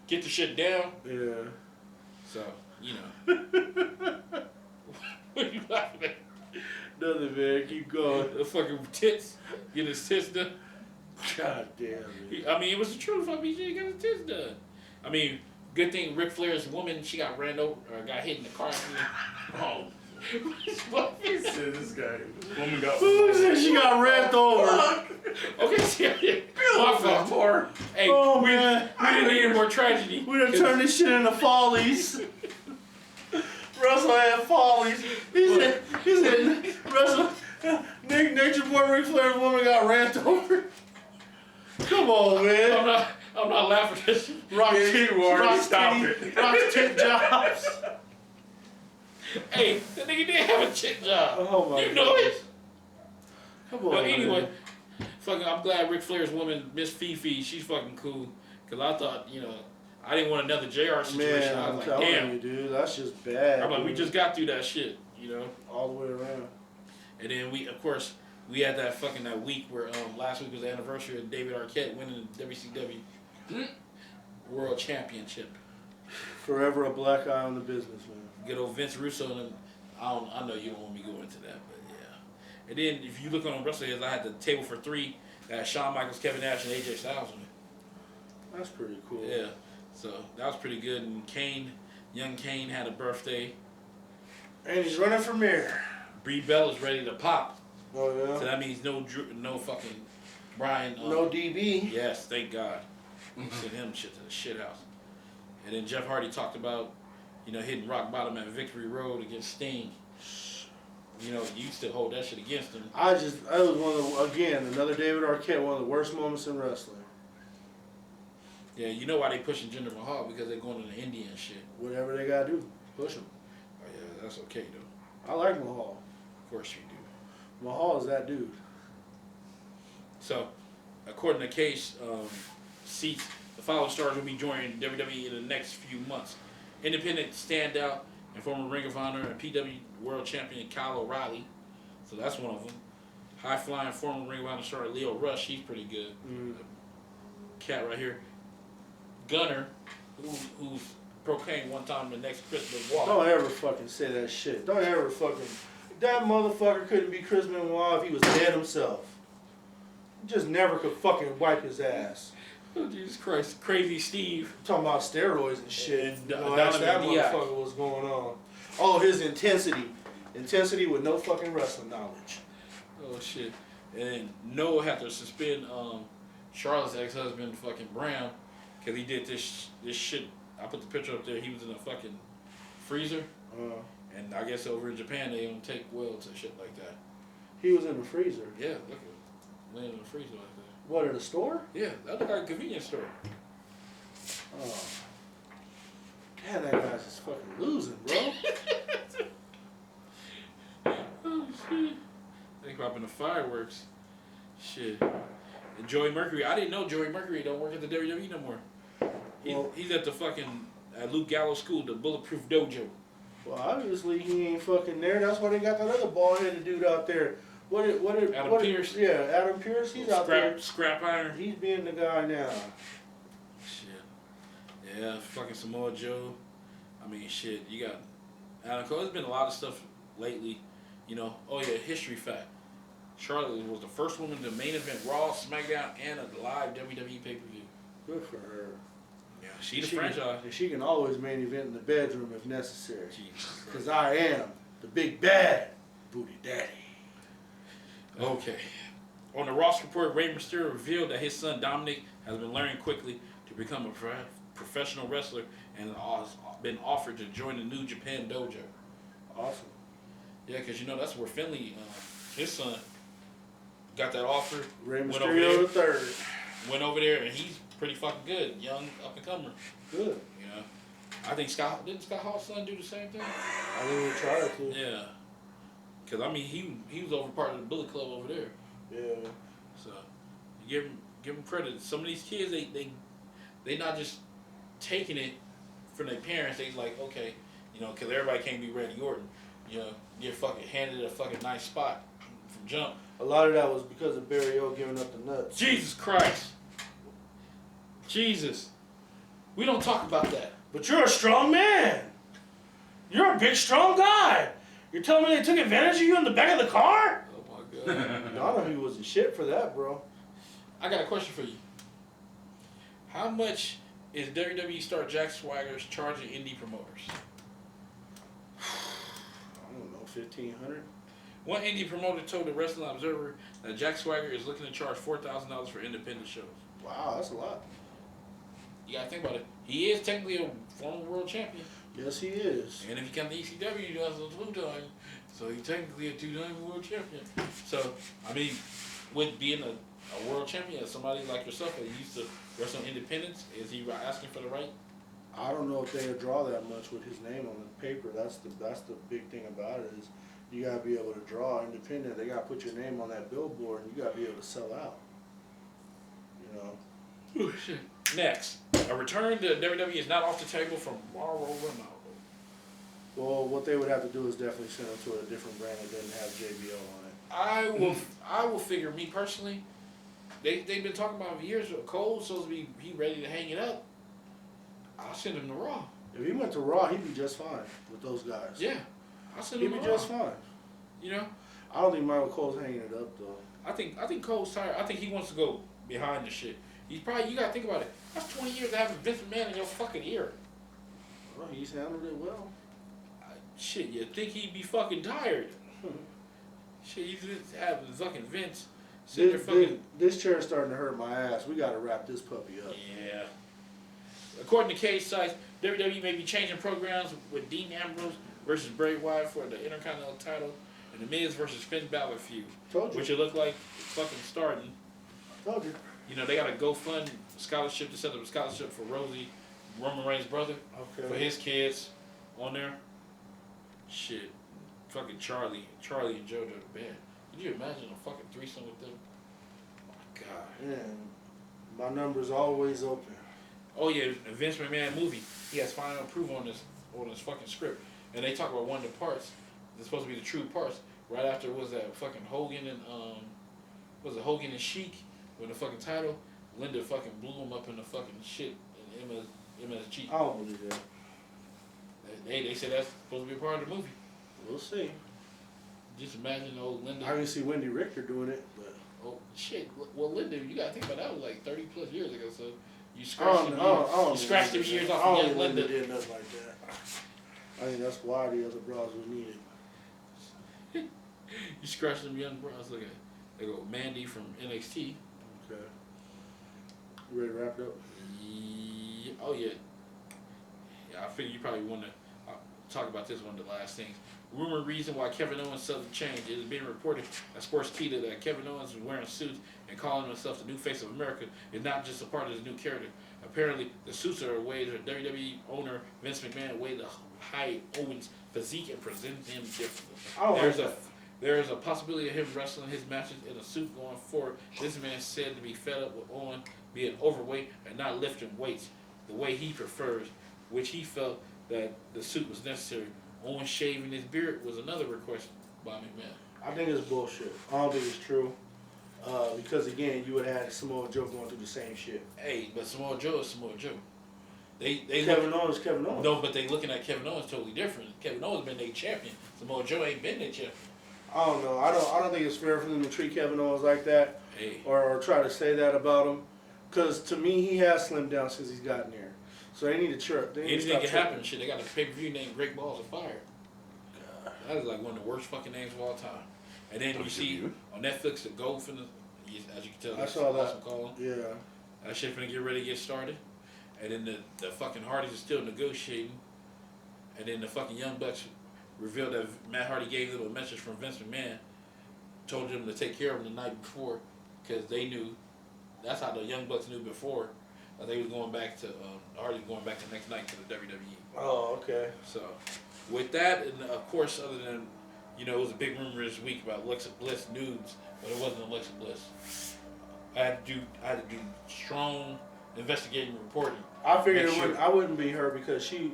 get the shit down. Yeah. So you know, what are you laughing at? Nothing, man. Keep going. The fucking tits. Get his tits done. God damn, man. I mean, it was the truth. I mean, he got his tits done. I mean, good thing Ric Flair's woman, she got ran over, or got hit in the car. Oh. What is This guy. Woman got. Who said she got ran over? Okay, see, my fault. Poor. Hey, Oh, we man. didn't need any more tragedy. We done turned this shit into follies. Russell had follies. He said, Russell, Nature Boy Ric Flair's woman got ran over. Come on, man. I'm not laughing at this. Rock's tit jobs. Hey, that nigga did have a chick job. Oh my You know goodness. it. Come on, But anyway, man. fucking, I'm glad Ric Flair's woman, Miss Fifi, she's fucking cool. Cause I thought, I didn't want another JR situation. Man, I I'm was like, telling damn. you, dude, that's just bad. I'm like, we dude. just got through that shit, all the way around. And then we had that week where last week was the anniversary of David Arquette winning the WCW World Championship. Forever a black eye on the business, man. Good old Vince Russo, and I know you don't want me to go into that, but yeah. And then if you look on Wrestleheads, I had the table for three that Shawn Michaels, Kevin Nash, and AJ Styles on it. That's pretty cool. Yeah, so that was pretty good. And young Kane had a birthday. And he's running for mayor. Brie Bell is ready to pop. Oh yeah. So that means no fucking Brian. No DB. Yes, thank God. Send him shit to the shit house. And then Jeff Hardy talked about, hitting rock bottom at Victory Road against Sting. You still hold that shit against him. I was another David Arquette, one of the worst moments in wrestling. Yeah, you know why they pushing Jinder Mahal? Because they're going to the Indian shit. Whatever they gotta do, push him. Oh yeah, that's okay though. I like Mahal. Of course you do. Mahal is that dude. So, according to Case, seats, the following stars will be joining WWE in the next few months. Independent standout and former Ring of Honor and PW World Champion Kyle O'Reilly. So that's one of them. High flying former Ring of Honor star Leo Rush. He's pretty good. Cat right here. Gunner, who's proclaimed one time the next Chris Benoit. Don't ever fucking say that shit. Don't ever fucking. That motherfucker couldn't be Chris Benoit if he was dead himself. He just never could fucking wipe his ass. Oh, Jesus Christ. Crazy Steve. Talking about steroids and shit. And Ask that Donovan Diaz. motherfucker what's going on. Oh, his intensity. Intensity with no fucking wrestling knowledge. Oh, shit. And then Noah had to suspend Charlotte's ex-husband, fucking Brown, because he did this shit. I put the picture up there. He was in a fucking freezer. And I guess over in Japan, they don't take well to shit like that. He was in the freezer. Yeah, look at it. Laying in the freezer like that. What, at a store? Yeah, that looked like a convenience store. Oh. Damn, that guy's just fucking losing, bro. Oh, shit. They popping the fireworks. Shit. And Joey Mercury, I didn't know Joey Mercury don't work at the WWE no more. He's at the fucking, at Luke Gallows School, the Bulletproof Dojo. Well, obviously he ain't fucking there. That's why they got that other bald-headed dude out there. Adam Pearce? Yeah, Adam Pearce. He's out there. Scrap iron. He's being the guy now. Shit. Yeah, fucking Samoa Joe. I mean, shit, you got Adam Cole. There's been a lot of stuff lately. Oh yeah, history fact. Charlotte was the first woman to main event Raw, SmackDown, and a live WWE Pay-Per-View. Good for her. Yeah, she's the franchise. She can always main event in the bedroom if necessary. Jesus. Because I am the big bad booty daddy. Okay. On the Ross report, Rey Mysterio revealed that his son Dominic has been learning quickly to become a professional wrestler and has been offered to join the New Japan Dojo. Awesome. Yeah, because that's where Finley, his son, got that offer. Rey Mysterio the third. Went over there and he's pretty fucking good, young up and comer. Good. I think didn't Scott Hall's son do the same thing? I didn't even try to. Yeah. Because I mean he was over part of the Bullet Club over there. Yeah. So you give him credit. Some of these kids they not just taking it from their parents. They like, okay, because everybody can't be Randy Orton. Get fucking handed a fucking nice spot from jump. A lot of that was because of Barry O giving up the nuts. Jesus Christ. Jesus. We don't talk about that. But you're a strong man. You're a big, strong guy. You're telling me they took advantage of you in the back of the car? Oh my god. Donohue was the shit for that, bro. I got a question for you. How much is WWE star Jack Swagger charging indie promoters? I don't know, 1,500. One indie promoter told the Wrestling Observer that Jack Swagger is looking to charge $4,000 for independent shows. Wow, that's a lot. You gotta think about it. He is technically a former world champion. Yes, he is. And if he comes to ECW, he does a two-time. So he's technically a two-time world champion. So, I mean, with being a world champion, somebody like yourself that used to wrestle independents, is he asking for the right? I don't know if they would draw that much with his name on the paper. That's the big thing about it is you gotta be able to draw independent. They gotta put your name on that billboard, and you gotta be able to sell out. You know. Oh, shit. Next, a return to WWE is not off the table from Mauro Ranallo. Well, what they would have to do is definitely send him to a different brand that didn't have JBL on it. I will figure, me personally, they've been talking about for years. Cole's supposed to be ready to hang it up. I'll send him to Raw. If he went to Raw, he'd be just fine with those guys. Yeah, I'll send He'd him be to Raw. just fine. You know, I don't think Michael Cole's hanging it up though. I think Cole's tired. I think he wants to go behind the shit. He's probably, you gotta think about it. That's 20 years of having Vince McMahon in your fucking ear. Well, he's handled it well. Shit, you think he'd be fucking tired? Shit, he's just having fucking Vince sitting there fucking. This chair's starting to hurt my ass. We gotta wrap this puppy up. Yeah. According to Cage sites, WWE may be changing programs with Dean Ambrose versus Bray Wyatt for the Intercontinental title and the Miz versus Finn Balor feud. Told you. Which it looked like fucking starting. Told you. You know, they got a GoFund scholarship to set up a scholarship for Rosie, Roman Reigns' brother, Okay. for his kids on there. Shit. Fucking Charlie and JoJo the band. Could you imagine a fucking threesome with them? Oh my God. Man, my number's always open. Oh yeah, the Vince McMahon movie. He has final approval on this fucking script, and they talk about one of the parts. It's supposed to be the true parts. Right after was that fucking Hogan and was it Hogan and Sheik when the fucking title? Linda fucking blew him up in the fucking shit in Emma's cheek. I don't believe that. They said that's supposed to be a part of the movie. We'll see. Just imagine old Linda. I can see Wendy Richter doing it, but Oh shit! Well, Linda, you gotta think about that. Was like 30 plus years ago. So you scratched the years off of young Linda. Did nothing like that. I think that's why the other bras were needed. You scratched them young bros. Look at they go Mandy from NXT. Okay. You ready to wrap it up? Yeah, oh yeah. Yeah, I figure you probably want to talk about this one of the last things. Rumored reason why Kevin Owens suddenly changed. It is being reported at Sportskeeda that Kevin Owens is wearing suits and calling himself the new face of America is not just a part of his new character. Apparently, the suits are a way that WWE owner Vince McMahon way to hide Owens' physique and present him differently. There's a possibility of him wrestling his matches in a suit going forward. This man said to be fed up with Owens being overweight and not lifting weights the way he prefers, which he felt that the suit was necessary. Owens shaving his beard was another request by McMahon. I think it's bullshit. I don't think it's true. Because again, you would have had Samoa Joe going through the same shit. Hey, but Samoa Joe is Samoa Joe. Kevin Owens. No, but they looking at Kevin Owens totally different. Kevin Owens been their champion. Samoa Joe ain't been their champion. I don't know. I don't think it's fair for them to treat Kevin Owens like that, Hey. or try to say that about him. Because to me, he has slimmed down since he's gotten here. So they need to chirp. Anything can happen. Shit, they got a pay-per-view named Great Balls of Fire. God. That is like one of the worst fucking names of all time. And then you see on Netflix the Golf and as you can tell, I saw that. Awesome Calling. Yeah. That shit finna get ready to get started. And then the fucking Hardys are still negotiating. And then the fucking Young Bucks revealed that Matt Hardy gave them a message from Vince McMahon, told them to take care of him the night before, because they knew, that's how the Young Bucks knew before, that they was going back to, Hardy going back the next night to the WWE. Oh, okay. So, with that, and of course, other than, you know, it was a big rumor this week about Alexa Bliss nudes, but it wasn't Alexa Bliss. I had to do strong investigating reporting. I figured I wouldn't be her because she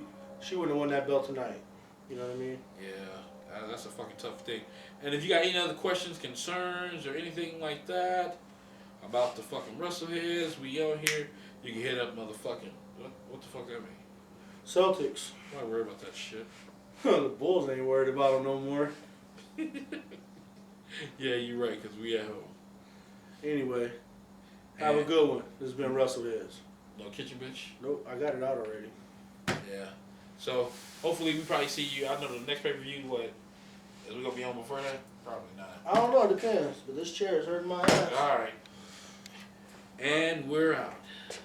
wouldn't have won that belt tonight. You know what I mean? Yeah, that's a fucking tough thing. And if you got any other questions, concerns, or anything like that about the fucking Wrestleheads, we out here, you can hit up motherfucking, what the fuck that mean? Celtics. I'm not worried about that shit. The Bulls ain't worried about him no more. Yeah, you're right, because we at home. Anyway, have a good one. This has been Wrestleheads. No kitchen bitch? Nope, I got it out already. Yeah. So, hopefully we probably see you. I know the next pay-per-view, what? Is we going to be on before that? Probably not. I don't know, it depends. But this chair is hurting my ass. All right. And we're out.